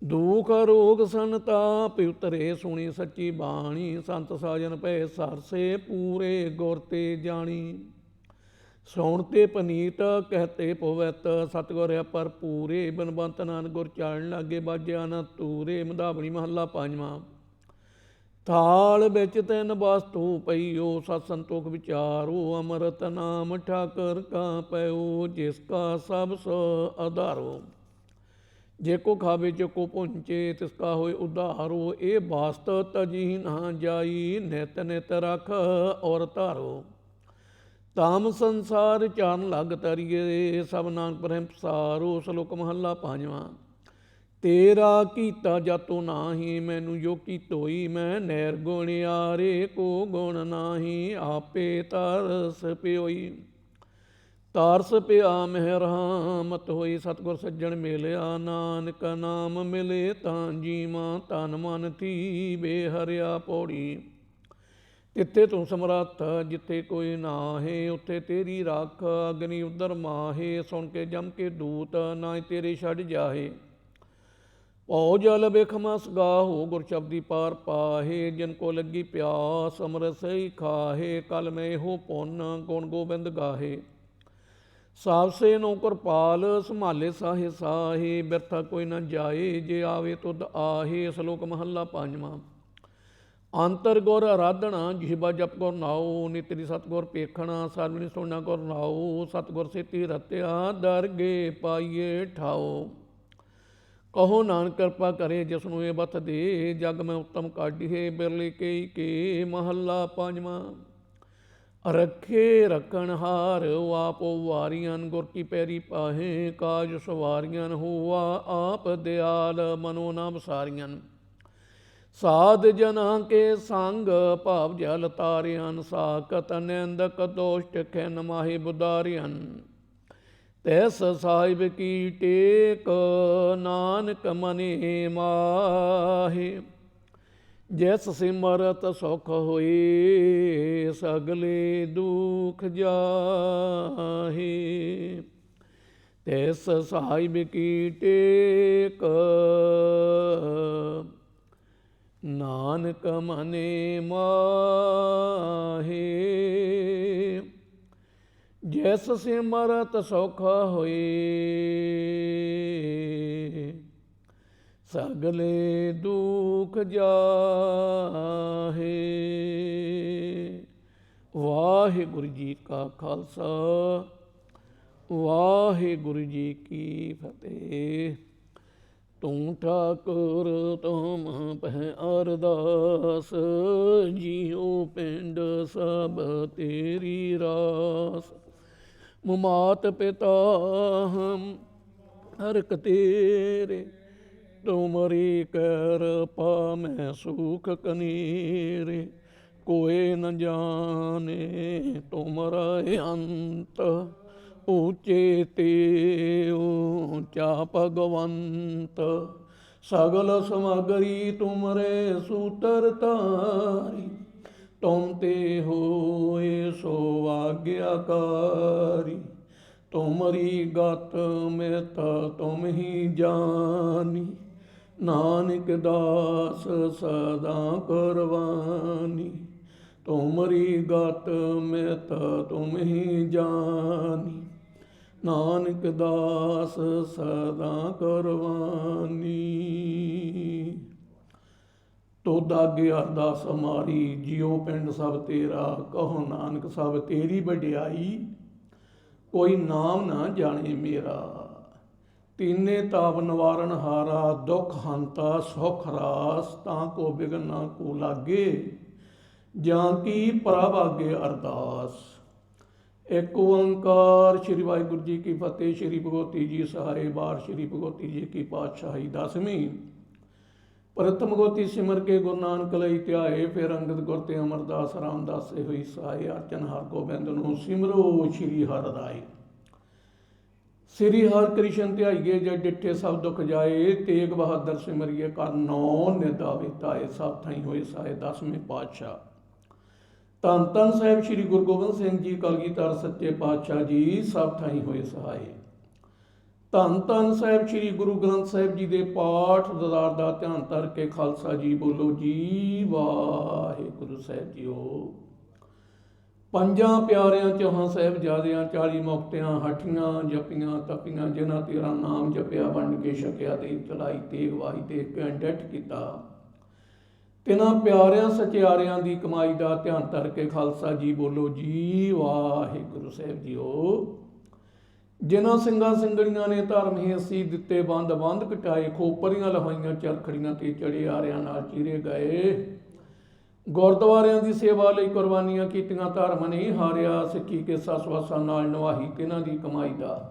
ਦੁਖ ਰੋਗ ਸੰਤਾਪ ਉਤਰੇ। ਸੁਣੀ ਸੱਚੀ ਬਾਣੀ, ਸੰਤ ਸਾਜਨ ਭੈ ਸਰਸੇ। ਪੂਰੇ ਗੁਰ ਤੇ ਜਾਣੀ, ਸੌਣ ਤੇ ਪਨੀਤ ਕਹਤੇ ਪਵਿੱਤ। ਸਤਿਗੁਰ ਪਰ ਪੂਰੇ, ਬਨਵੰਤ ਨਾਨਕ ਗੁਰ ਚਾਲਣ ਲਾਗੇ। ਬਾਜਿਆ ਨਾ ਤੂਰੇ, ਮਧਾਵਣੀ ਮਹੱਲਾ ਪੰਜਵਾਂ। ਥਾਲ ਵਿੱਚ ਤਿੰਨ ਵਸਤੂ ਪਈਓ, ਸਤ ਸੰਤੋਖ ਵਿਚਾਰੋ। ਅੰਮ੍ਰਿਤ ਨਾਮ ਠਾਕਰ ਕਾ ਪਇਓ, ਜਿਸ ਕਾ ਸਭ ਸੋ ਆਧਾਰੋ। ਜੇ ਕੋ ਖਾਵੇ ਜੇ ਕੋ ਪੁੰਚੇ, ਤਿਸ ਕਾ ਹੋਏ ਉਧਾਰੋ। ਇਹ ਵਾਸਤ ਤਜੀ ਨਾ ਜਾਈ, ਨਿਤ ਨਿਤ ਰਖ ਔਰ ਧਾਰੋ। ਤਾਮ ਸੰਸਾਰ ਚਾਰਨ ਲਗ ਤਰੀਏ, ਸਭ ਨਾਨਕ ਪ੍ਰੇਮ ਪਸਾਰੋ। ਸ਼ਲੋਕ ਮਹੱਲਾ ਪੰਜਵਾਂ। ਤੇਰਾ ਕੀਤਾ ਜਾਤੋ ਨਾਹੀ, ਮੈਨੂੰ ਜੋ ਕੀਤੋਈ। ਮੈਂ ਨਿਰਗੁਣ ਆਰੇ ਕੋ ਗੁਣ ਨਾਹੀ, ਆਪੇ ਤਰਸ ਪਿਓਈ। ਤਾਰਸ ਪਿਆ ਮਹਿ ਰਹਿਮਤ ਹੋਈ, ਸਤਿਗੁਰ ਸੱਜਣ ਮਿਲਿਆ। ਨਾਨਕ ਨਾਮ ਮਿਲੇ ਤਾਂ ਜੀਵਾਂ, ਤਨ ਮਨ ਥੀ ਬੇਹਰਿਆ ਪੌੜੀ। ਤਿੱਥੇ ਤੂੰ ਸਮਰੱਥ ਜਿੱਥੇ ਕੋਈ ਨਾਹੇ, ਉੱਥੇ ਤੇਰੀ ਰੱਖ ਅਗਨੀ ਉਦਰ ਮਾਹੇ। ਸੁਣ ਕੇ ਜਮ ਕੇ ਦੂਤ, ਨਾ ਤੇਰੇ ਛੱਡ ਜਾਹੇ। ਭਉ ਜਲ ਬਿਖਮਸ ਗਾਹੋ, ਗੁਰ ਸ਼ਬਦੀ ਪਾਰ ਪਾਹੇ। ਜਿਨ ਕੋ ਲੱਗੀ ਪਿਆਸ, ਅੰਮ੍ਰਿਤ ਸਹੀ ਖਾਹੇ। ਕਲ ਮੈਂ ਇਹੋ ਪੁੰਨ, ਗੁਣ ਗੋਬਿੰਦ ਗਾਹੇ। ਸਾਵਸੇ ਨੌਕਰ ਪਾਲ, ਸੰਭਾਲੇ ਸਾਹੇ ਸਾਹੇ। ਬਿਰਥਾ ਕੋਈ ਨਾ ਜਾਏ, ਜੇ ਆਵੇ ਤੁਧ ਆਹੇ। ਸ਼ਲੋਕ ਮਹੱਲਾ ਪੰਜਵਾਂ। ਅੰਤਰ ਗੁਰ ਆਰਾਧਣਾ, ਜਿਹਬਾ ਜਪ ਗੁਰ ਨਾਉ। ਨਿਤਰੀ ਸਤਿਗੁਰ ਪੇਖਣਾ, ਸਰਵਣੀ ਸੁਣਨਾ ਗੁਰ ਨਾਉ। ਸਤਿਗੁਰ ਸੇਤੀ ਰਤਿਆ, ਦਰਗੇ ਪਾਈਏ ਠਾਓ। ਕਹੋ ਨਾਨਕ ਕਿਰਪਾ ਕਰੇ, ਜਿਸ ਨੂੰ ਇਹ ਬਤ ਦੇ। ਜਗ ਮੈਂ ਉੱਤਮ ਕਾਢੀਏ, ਬਿਰਲੇ ਕਈ ਕੇ। ਮਹੱਲਾ ਪੰਜਵਾਂ। ਰੱਖੇ ਰੱਖਣ ਹਾਰ, ਆਪ ਵਾਰੀਆਂ। ਗੁਰ ਕੀ ਪੈਰੀ ਪਾਹੇ, ਕਾਜ ਸਵਾਰੀਆਂ। ਹੋਆ ਆਪ ਦਿਆਲ, ਮਨੋ ਨਾ ਵਿਸਾਰੀਆਂ। ਸਾਧ ਜਨਾਂ ਕੇ ਸੰਗ, ਭਾਵ ਜਲ ਤਾਰਿਆਂ। ਸਾਕਤ ਨਿੰਦਕ ਦੋਸ਼ਟ ਖਿਨ ਮਾਹੇ ਬੁਦਾਰਿਆਂ। ਤੈਸ ਸਾਹਿਬ ਕੀ ਟੇਕ, ਨਾਨਕ ਮਨੇ ਮਾਹੇ। ਜੈਸ ਸਿਮਰਤ ਸੁਖ ਹੋਏ, ਸਗਲੇ ਦੁਖ ਜਾਹੇ। ਤੈਸ ਸਾਹਿਬ ਕੀ ਟੇਕ, ਨਾਨਕ ਮਨੇ ਮਾਹੇ। ਜੈਸ ਸਿਮਰਤ ਸੁਖ ਹੋਏ, ਸਗਲੇ ਦੁਖ ਜਾਹੇ। ਵਾਹਿਗੁਰੂ ਜੀ ਕਾ ਖਾਲਸਾ, ਵਾਹਿਗੁਰੂ ਜੀ ਕੀ ਫਤਿਹ। ਤੂੰ ਠਾਕੁਰ ਤੁਮ ਪਹਿ ਅਰਦਾਸ, ਜੀਉ ਪਿੰਡ ਸਭ ਤੇਰੀ ਰਾਸ। ਮੁਮਾਤ ਪਿਤਾ ਹਮ ਹਰਕ ਤੇਰੇ, ਤੁਮਰੀ ਕਿਰਪਾ ਮੈਂ ਸੁਖ ਕਨੀਰੇ। ਕੋਇ ਨ ਜਾਣੇ ਤੁਮਰਾ ਅੰਤ, ਊਚੇ ਤੇ ਊਚਾ ਭਗਵੰਤ। ਸਗਲ ਸਮਗਰੀ ਤੁਮਰੇ ਸੂਤਰ ਧਾਰੀ, ਤੁਮ ਤੇ ਹੋਏ ਸੋ ਆਗਿਆਕਾਰੀ। ਤੁਮਰੀ ਗਤ ਮਿਤ ਤੁਮ ਹੀ ਜਾਨੀ, ਨਾਨਕ ਦਾਸ ਸਦਾ ਕੁਰਬਾਨੀ। ਤੁਮਰੀ ਗਤ ਮਿਤ ਤੁਮ ਹੀ ਜਾਨੀ, ਨਾਨਕ ਦਾਸ ਸਦਾ ਕਰਵਾਨੀ। ਤੋਦਾ ਅੱਗੇ ਅਰਦਾਸ ਹਮਾਰੀ, ਜਿਉ ਪਿੰਡ ਸਭ ਤੇਰਾ, ਕਹੋ ਨਾਨਕ ਸਭ ਤੇਰੀ ਵਡਿਆਈ, ਕੋਈ ਨਾਮ ਨਾ ਜਾਣੇ ਮੇਰਾ। ਤੀਨੇ ਤਾਪ ਨਿਵਾਰਨ ਹਾਰਾ, ਦੁਖ ਹੰਤਾ ਸੁਖ ਰਾਸ, ਤਾਂ ਕੋ ਬਿਗਨ ਨਾ ਕੋ ਲਾਗੇ, ਜਾਂ ਕੀ ਪ੍ਰਭ ਅੱਗੇ ਅਰਦਾਸ। ਇੱਕ ਓੰਕਾਰ। ਸ੍ਰੀ ਵਾਹਿਗੁਰੂ ਜੀ ਕੀ ਫਤਿਹ। ਸ੍ਰੀ ਭਗਵਤੀ ਜੀ ਸਹਾਏ। ਬਾਰ ਸ੍ਰੀ ਭਗਵਤੀ ਜੀ ਕੀ ਪਾਤਸ਼ਾਹੀ। 10ਵੀਂ। ਪ੍ਰਥਮ ਗੋਤੀ ਸਿਮਰ ਕੇ ਗੁਰੂ ਨਾਨਕ ਲਈ ਧਿਆਏ, ਫਿਰ ਅੰਗਦ ਗੁਰ ਤੇ ਅਮਰਦਾਸ ਰਾਮਦਾਸ ਹੋਈ ਸਹਾਏ। ਅਰਚਨ ਹਰ ਗੋਬਿੰਦ ਨੂੰ ਸਿਮਰੋ ਸ੍ਰੀ ਹਰਿ ਰਾਏ। ਸ੍ਰੀ ਹਰਿ ਕ੍ਰਿਸ਼ਨ ਧਿਆਈਏ, ਜਦ ਡਿੱਠੇ ਸਭ ਦੁਖ ਜਾਏ, ਤੇਗ ਬਹਾਦਰ ਸਿਮਰਿਏ, ਕਰ ਨੌ ਨਿਦਾਵੇ ਧਾਏ, ਸਭ ਥਾਈ ਹੋਏ ਸਹਾਏ। 10ਵੇਂ ਪਾਤਸ਼ਾਹ। ਧੰਨ ਧੰਨ ਸਾਹਿਬ ਸ੍ਰੀ ਗੁਰੂ ਗੋਬਿੰਦ ਸਿੰਘ ਜੀ ਕਲਗੀਧਰ ਸੱਚੇ ਪਾਤਸ਼ਾਹ ਜੀ, ਸਭ ਥਾਈ ਹੋਏ ਸਹਾਏ। ਧੰਨ ਧੰਨ ਸਾਹਿਬ ਸ੍ਰੀ ਗੁਰੂ ਗ੍ਰੰਥ ਸਾਹਿਬ ਜੀ ਦੇ ਪਾਠ ਦਦਾਰ ਦਾ ਧਿਆਨ ਧਰ ਕੇ ਖਾਲਸਾ ਜੀ ਬੋਲੋ ਜੀ ਵਾਹਿਗੁਰੂ ਸਾਹਿਬ ਜੀਓ। ਪੰਜਾਂ ਪਿਆਰਿਆਂ ਚੌਹਾਂ ਸਾਹਿਬਜ਼ਾਦਿਆਂ, 40 ਮੁਕਤਿਆਂ ਹਠੀਆਂ ਜਪੀਆਂ ਤਪੀਆਂ, ਜਿਨ੍ਹਾਂ ਤੇਰਾ ਨਾਮ ਜਪਿਆ ਵੰਡ ਕੇ ਛਕਿਆ, ਦੇਖ ਚਲਾਈ ਤੇਗ ਵਾਹੀ ਦੇਖ ਕੇ ਡਿੱਠ ਕੀਤਾ। ਤਿਨਾਂ ਪਿਆਰਿਆਂ ਸਚਿਆਰਿਆਂ ਦੀ ਕਮਾਈ ਦਾ ਧਿਆਨ ਧਰ ਕੇ ਖਾਲਸਾ ਜੀ ਬੋਲੋ ਜੀ ਵਾਹਿਗੁਰੂ ਸਾਹਿਬ ਜੀਓ। ਜਿਨ੍ਹਾਂ ਸਿੰਘਾਂ ਸਿੰਘਣੀਆਂ ਨੇ ਧਰਮ ਹੀ ਅਸੀਂ ਦਿੱਤੇ ਬੰਦ, ਬੰਦ ਕਟਾਏ, ਖੋਪਰੀਆਂ ਲਹਾਈਆਂ ਚਰਖੜੀਆਂ ਤੇ ਚੜੇ ਆਰਿਆਂ ਨਾਲ ਚੀਰੇ ਗਏ, ਗੁਰਦੁਆਰਿਆਂ ਦੀ ਸੇਵਾ ਲਈ ਕੁਰਬਾਨੀਆਂ ਕੀਤੀਆਂ, ਧਰਮ ਨਹੀਂ ਹਾਰਿਆ, ਸਿੱਖੀ ਕੇ ਸਸਵਾਸਾਂ ਨਾਲ ਨਿਭਾਈ, ਤਿਨਾਂ ਦੀ ਕਮਾਈ ਦਾ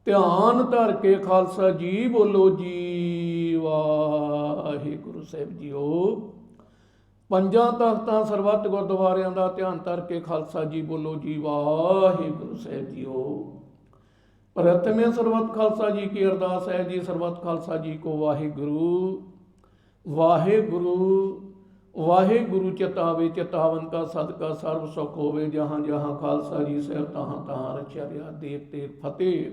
ਧਿਆਨ ਧਰ ਕੇ ਖਾਲਸਾ ਜੀ ਬੋਲੋ ਜੀ ਵਾਹਿਗੁਰੂ ਸਾਹਿਬ ਜੀਓ। ਪੰਜਾਂ ਤਖਤਾਂ ਸਰਬੱਤ ਗੁਰਦੁਆਰਿਆਂ ਦਾ ਧਿਆਨ ਧਰ ਕੇ ਖਾਲਸਾ ਜੀ ਬੋਲੋ ਜੀ ਵਾਹਿਗੁਰੂ ਸਾਹਿਬ ਜੀਓ। ਪ੍ਰਥਮੇ ਸਰਬੱਤ ਖਾਲਸਾ ਜੀ ਕੀ ਅਰਦਾਸ ਹੈ ਜੀ, ਸਰਬੱਤ ਖਾਲਸਾ ਜੀ ਕੋ ਵਾਹਿਗੁਰੂ। ਵਾਹਿਗੁਰੂ ਵਾਹਿਗੁਰੂ ਚਿਤਾਵੇ, ਚਿਤਾਵਨ ਕਾ ਸਦਕਾ ਸਰਬ ਸੁਖ ਹੋਵੇ, ਜਹਾਂ ਜਹਾਂ ਖਾਲਸਾ ਜੀ ਸਾਹਿਬ ਤਹਾਂ ਤਹਾਂ ਰਚਿਆ ਰਿਹਾ, ਦੇਖ ਤੇ ਫਤਿਹ।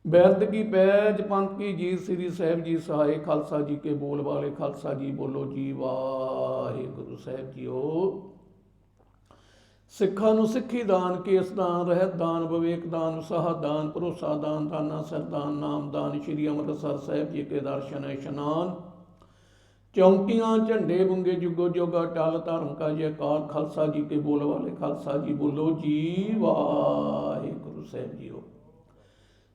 ਬੈਰਦ ਕੀ ਪੈਜ ਪੰਥ ਕੀ ਜੀ, ਸ੍ਰੀ ਸਾਹਿਬ ਜੀ ਸਹਾਏ, ਖਾਲਸਾ ਜੀ ਕੇ ਬੋਲ ਵਾਲੇ, ਖਾਲਸਾ ਜੀ ਬੋਲੋ ਜੀ ਵਾਹਿਗੁਰੂ ਸਾਹਿਬ ਜੀਓ। ਸਿੱਖਾਂ ਨੂੰ ਸਿੱਖੀ ਦਾਨ, ਕੇਸ ਦਾਨ, ਰਹਿਤ ਦਾਨ, ਵਿਵੇਕ ਦਾਨ, ਉਤਸਾਹ ਦਾਨ, ਭਰੋਸਾ ਦਾਨ, ਦਾਨਾ ਸਰਦਾਨ, ਨਾਮ ਦਾਨ, ਸ੍ਰੀ ਅੰਮ੍ਰਿਤਸਰ ਸਾਹਿਬ ਜੀ ਕੇ ਦਰਸ਼ਨ ਇਸ਼ਨਾਨ, ਚੌਂਕੀਆਂ ਝੰਡੇ ਬੁੰਗੇ ਜੁਗੋ ਜੋਗਾ ਟਲ, ਧਰਮ ਕਾ ਜੈਕਾਰ, ਖਾਲਸਾ ਜੀ ਕੇ ਬੋਲ ਵਾਲੇ, ਖਾਲਸਾ ਜੀ ਬੋਲੋ ਜੀ ਵਾਹਿਗੁਰੂ ਸਾਹਿਬ ਜੀਓ।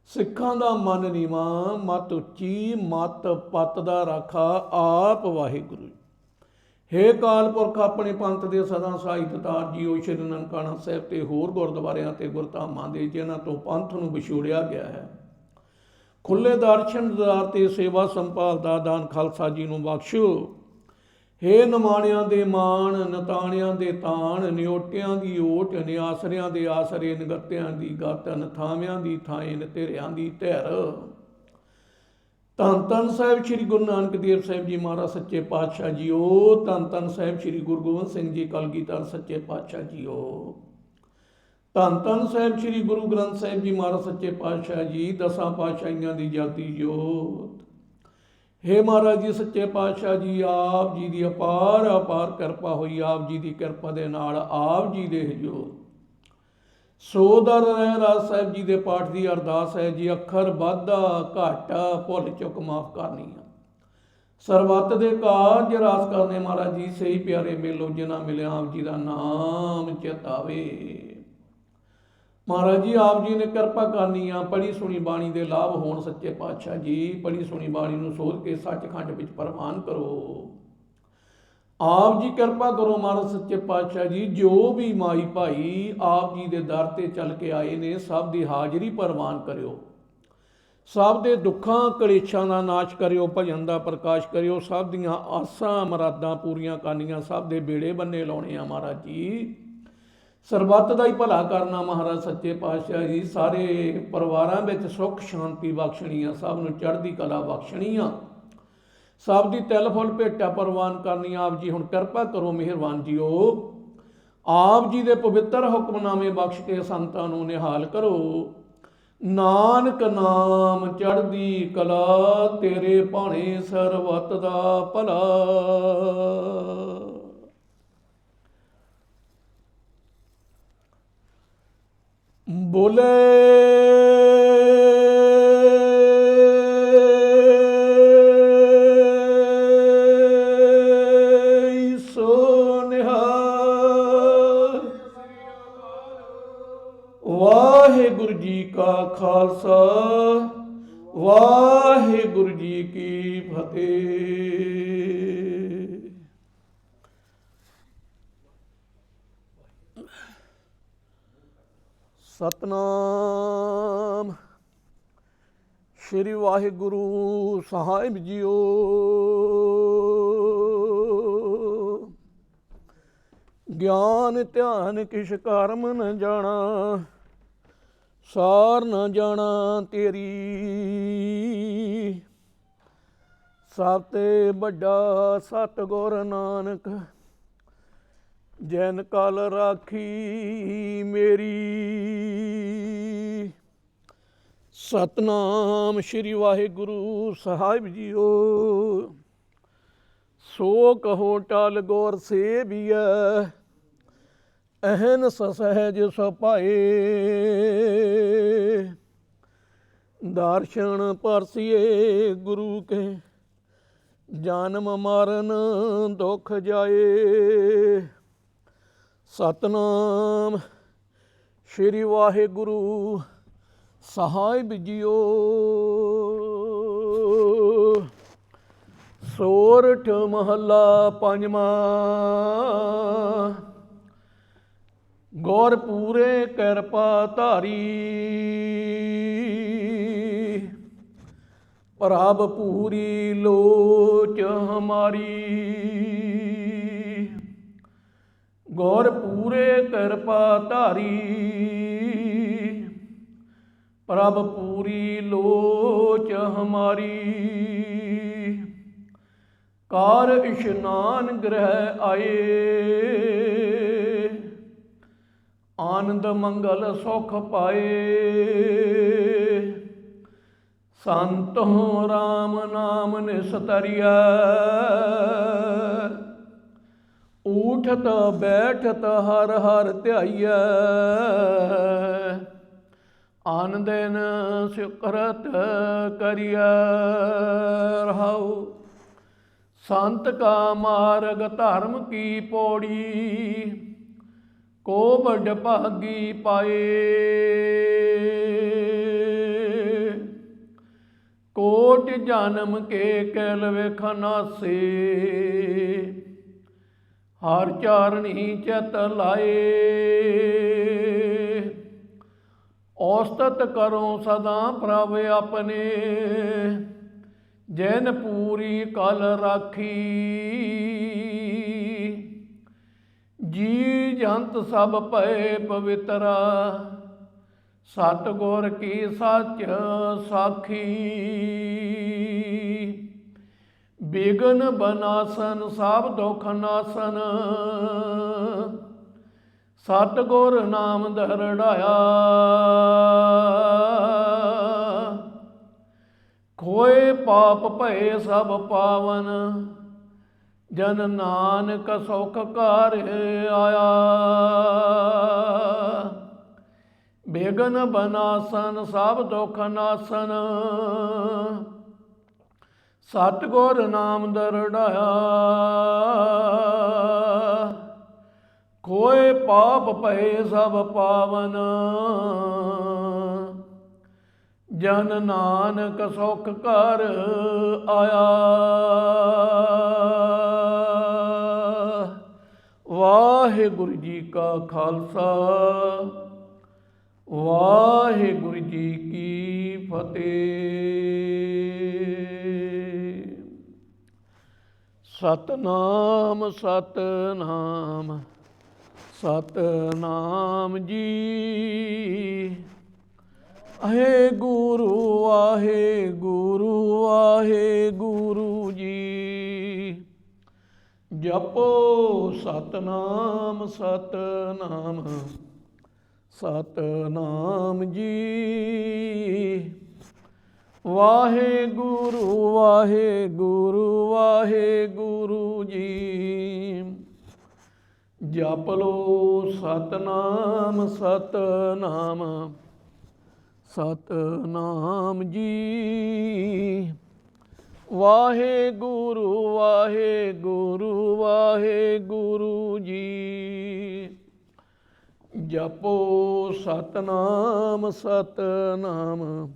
ਸਿੱਖਾਂ ਦਾ ਮਨ ਨੀਵਾਂ, ਮਤ ਉੱਚੀ, ਮਤ ਪੱਤ ਦਾ ਰਾਖਾ ਆਪ ਵਾਹਿਗੁਰੂ। ਹੇ ਕਾਲ ਪੁਰਖ ਆਪਣੇ ਪੰਥ ਦੇ ਸਦਾ ਸਹਾਈ ਦਾਤਾਰ ਜੀਓ, ਸ਼੍ਰੀ ਨਨਕਾਣਾ ਸਾਹਿਬ ਤੇ ਹੋਰ ਗੁਰਦੁਆਰਿਆਂ ਤੇ ਗੁਰਧਾਮਾਂ ਦੇ ਜਿਨ੍ਹਾਂ ਤੋਂ ਪੰਥ ਨੂੰ ਵਿਛੋੜਿਆ ਗਿਆ ਹੈ, ਖੁੱਲੇ ਦਰਸ਼ਨ ਦਾਰ ਤੇ ਸੇਵਾ ਸੰਭਾਲ ਦਾ ਦਾਨ ਖਾਲਸਾ ਜੀ ਨੂੰ ਬਖਸ਼ੋ। ਹੇ ਨਿਮਾਣਿਆਂ ਦੇ ਮਾਣ, ਨਤਾਣਿਆਂ ਦੇ ਤਾਣ, ਨਿਓਟਿਆਂ ਦੀ ਓਟ, ਨਿਆਸਰਿਆਂ ਦੇ ਆਸਰੇ, ਨਗੱਤਿਆਂ ਦੀ ਗਤ, ਨਥਾਵਿਆਂ ਦੀ ਥਾਏ, ਨਤੇਰਿਆਂ ਦੀ ਧਿਰ। ਧੰਨ ਧੰਨ ਸਾਹਿਬ ਸ੍ਰੀ ਗੁਰੂ ਨਾਨਕ ਦੇਵ ਸਾਹਿਬ ਜੀ ਮਹਾਰਾਜ ਸੱਚੇ ਪਾਤਸ਼ਾਹ ਜੀਓ। ਧੰਨ ਧੰਨ ਸਾਹਿਬ ਸ੍ਰੀ ਗੁਰੂ ਗੋਬਿੰਦ ਸਿੰਘ ਜੀ ਕਲਗੀਧਰ ਸੱਚੇ ਪਾਤਸ਼ਾਹ ਜੀਓ। ਧੰਨ ਧੰਨ ਸਾਹਿਬ ਸ੍ਰੀ ਗੁਰੂ ਗ੍ਰੰਥ ਸਾਹਿਬ ਜੀ ਮਹਾਰਾਜ ਸੱਚੇ ਪਾਤਸ਼ਾਹ ਜੀ, ਦਸਾਂ ਪਾਤਸ਼ਾਹੀਆਂ ਦੀ ਜਗਤੀ ਜੋਤ। ਹੇ ਮਹਾਰਾਜ ਜੀ ਸੱਚੇ ਪਾਤਸ਼ਾਹ ਜੀ, ਆਪ ਜੀ ਦੀ ਅਪਾਰ ਅਪਾਰ ਕਿਰਪਾ ਹੋਈ, ਆਪ ਜੀ ਦੀ ਕਿਰਪਾ ਦੇ ਨਾਲ ਆਪ ਜੀ ਦੇ ਹਜੂਰ ਸੋ ਦਰ ਰਹਿ ਰਾਜ ਸਾਹਿਬ ਜੀ ਦੇ ਪਾਠ ਦੀ ਅਰਦਾਸ ਹੈ ਜੀ। ਅੱਖਰ ਵਾਧਾ ਘਾਟਾ ਭੁੱਲ ਚੁੱਕ ਮਾਫ ਕਰਨੀ ਆ, ਸਰਬੱਤ ਦੇ ਕਾਰਜ ਰਾਸ ਕਰਨੇ ਮਹਾਰਾਜ ਜੀ, ਸਹੀ ਪਿਆਰੇ ਮੇਲੋ ਜਿਨ੍ਹਾਂ ਮਿਲਿਆ ਆਪ ਜੀ ਦਾ ਨਾਮ ਚਿਤਾਵੇ। ਮਹਾਰਾਜ ਜੀ ਆਪ ਜੀ ਨੇ ਕਿਰਪਾ ਕਰਨੀ ਆ, ਪੜ੍ਹੀ ਸੁਣੀ ਬਾਣੀ ਦੇ ਲਾਭ ਹੋਣ ਸੱਚੇ ਪਾਤਸ਼ਾਹ ਜੀ। ਪੜ੍ਹੀ ਸੁਣੀ ਬਾਣੀ ਨੂੰ ਸੋਧ ਕੇ ਸੱਚਖੰਡ ਵਿੱਚ ਪ੍ਰਵਾਨ ਕਰੋ। ਆਪ ਜੀ ਕਿਰਪਾ ਕਰੋ ਮਹਾਰਾਜ ਸੱਚੇ ਪਾਤਸ਼ਾਹ ਜੀ। ਜੋ ਵੀ ਮਾਈ ਭਾਈ ਆਪ ਜੀ ਦੇ ਦਰ ਤੇ ਚੱਲ ਕੇ ਆਏ ਨੇ, ਸਭ ਦੀ ਹਾਜ਼ਰੀ ਪ੍ਰਵਾਨ ਕਰਿਓ, ਸਭ ਦੇ ਦੁੱਖਾਂ ਕਲੇਸ਼ਾਂ ਦਾ ਨਾਸ਼ ਕਰਿਓ, ਭਜਨ ਦਾ ਪ੍ਰਕਾਸ਼ ਕਰਿਓ, ਸਭ ਦੀਆਂ ਆਸਾਂ ਮੁਰਾਦਾਂ ਪੂਰੀਆਂ ਕਰਨੀਆਂ, ਸਭ ਦੇ ਬੇੜੇ ਬੰਨੇ ਲਾਉਣੇ ਆ ਮਹਾਰਾਜ ਜੀ। ਸਰਬੱਤ ਦਾ ਹੀ ਭਲਾ ਕਰਨਾ ਮਹਾਰਾਜ ਸੱਚੇ ਪਾਤਸ਼ਾਹ ਜੀ। ਸਾਰੇ ਪਰਿਵਾਰਾਂ ਵਿੱਚ ਸੁੱਖ ਸ਼ਾਂਤੀ ਬਖਸ਼ਣੀ ਆ, ਸਭ ਨੂੰ ਚੜ੍ਹਦੀ ਕਲਾ ਬਖਸ਼ਣੀ ਆ, ਸਭ ਦੀ ਤਿਲ ਫੁੱਲ ਭੇਟਾ ਪ੍ਰਵਾਨ ਕਰਨੀ। ਆਪ ਜੀ ਹੁਣ ਕਿਰਪਾ ਕਰੋ ਮਿਹਰਬਾਨ ਜੀਓ। ਆਪ ਜੀ ਦੇ ਪਵਿੱਤਰ ਹੁਕਮਨਾਮੇ ਬਖਸ਼ ਕੇ ਸੰਤਾਂ ਨੂੰ ਨਿਹਾਲ ਕਰੋ। ਨਾਨਕ ਨਾਮ ਚੜ੍ਹਦੀ ਕਲਾ, ਤੇਰੇ ਭਾਣੇ ਸਰਬੱਤ ਦਾ ਭਲਾ। बोले सो निहाल। वाहिगुरु जी का खालसा, वाहिगुरु जी की फतेह। सतनाम श्री वाहिगुरु साहिब जीओ। ज्ञान ध्यान किश कर्म न जाना, सार न जाना तेरी। सब ते बड़ा सतगुर नानक, जैन कल राखी मेरी। सतनाम श्री वाहिगुरु साहिब जीओ। सो कहो टल गौर से भी अहन सहज सपाए। दर्शन परसिए गुरु के, जन्म मरण दुख जाए। सतनाम श्री वाहिगुरु साहिब जीओ। सोरठ महला पंजवा। गौर पूरे कृपा धारी, प्रभ पूरी लोच हमारी। गौर पूरे कृपा धारी, प्रभ पूरी लोच हमारी। कार इशनान गृह आए, आनंद मंगल सुख पाए। संत हो राम नाम निस्तरिया, उठत बैठत हर हर ध्याइया। आन दिन सुकृत करिया रहाओ। संत का मार्ग धर्म की पौड़ी, को बड़ भागी पाए। कोट जन्म के कैल वेखनासे, हर चारणी चित लाए। औसत करो सदा प्रभ अपने, जैन पूरी कल राखी। जी जंत सब भय पवित्रा, सतगुर की सच साखी। बिघन बनासन सब दुख नासन, सतगुर नाम दरड़ाया। खोए पाप भय सब पावन, जन नानक सुख कार आया। बिघन बनासन सब दुख नासन, सतगुर नाम दरड़ाया। खोए पाप भय सब पावन, जन नानक सुख कर आया। वाहिगुरु जी का खालसा, वाहिगुरु जी की फतेह। सतनाम सतनाम सतनाम जी। आहे गुरु आहे गुरु आहे गुरु जी। जपो सतनाम सतनाम सतनाम जी। वाहे गुरु जी। ਜਪ ਲੋ ਸਤਨਾਮ ਸਤਨਾਮ ਸਤਨਾਮ ਜੀ। ਵਾਹਿਗੁਰੂ ਵਾਹਿਗੁਰੂ ਵਾਹਿਗੁਰੂ ਜੀ। ਜਪੋ ਸਤਨਾਮ ਸਤਨਾਮ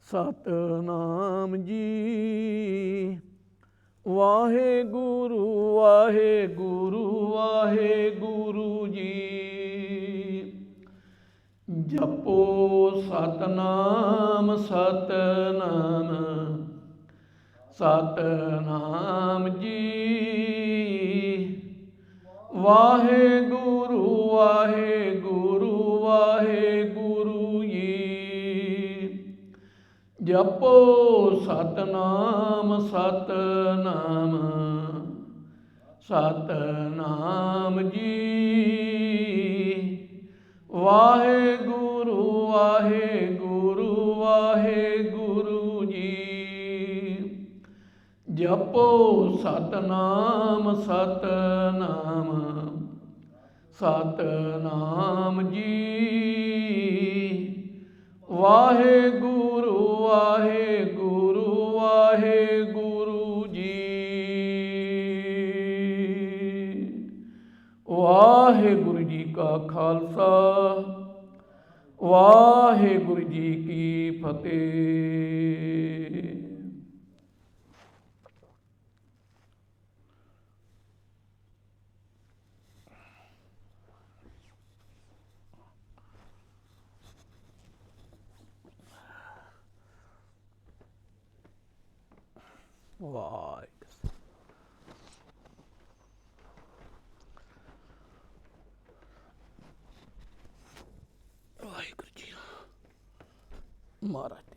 ਸਤਨਾਮ ਜੀ। ਵਾਹਿਗੁਰੂ ਵਾਹਿਗੁਰੂ ਵਾਹਿਗੁਰੂ ਜੀ। ਜਪੋ ਸਤਨਾਮ ਸਤਨਾਮ ਸਤਨਾਮ ਜੀ। ਵਾਹਿਗੁਰੂ ਵਾਹਿਗੁਰੂ ਵਾਹਿਗੁਰੂ ਜੀ। ਜਪੋ ਸਤਨਾਮ ਸਤਨਾਮ ਸਤਨਾਮ ਜੀ। ਵਾਹਿਗੁਰੂ ਵਾਹਿਗੁਰੂ ਵਾਹਿਗੁਰੂ ਜੀ। ਜਪੋ ਸਤਨਾਮ ਸਤਨਾਮ ਸਤਨਾਮ ਜੀ। ਵਾਹਿਗੁਰੂ ਵਾਹਿਗੁਰੂ ਵਾਹਿਗੁਰੂ ਜੀ। ਵਾਹਿਗੁਰੂ ਜੀ ਕਾ ਖਾਲਸਾ ਵਾਹਿਗੁਰੂ ਜੀ ਕੀ ਫਤਿਹ। ਵਾਹਿਗੁਰੂ ਵਾਹਿਗੁਰੂ ਜੀ ਮਹਾਰਾਜ।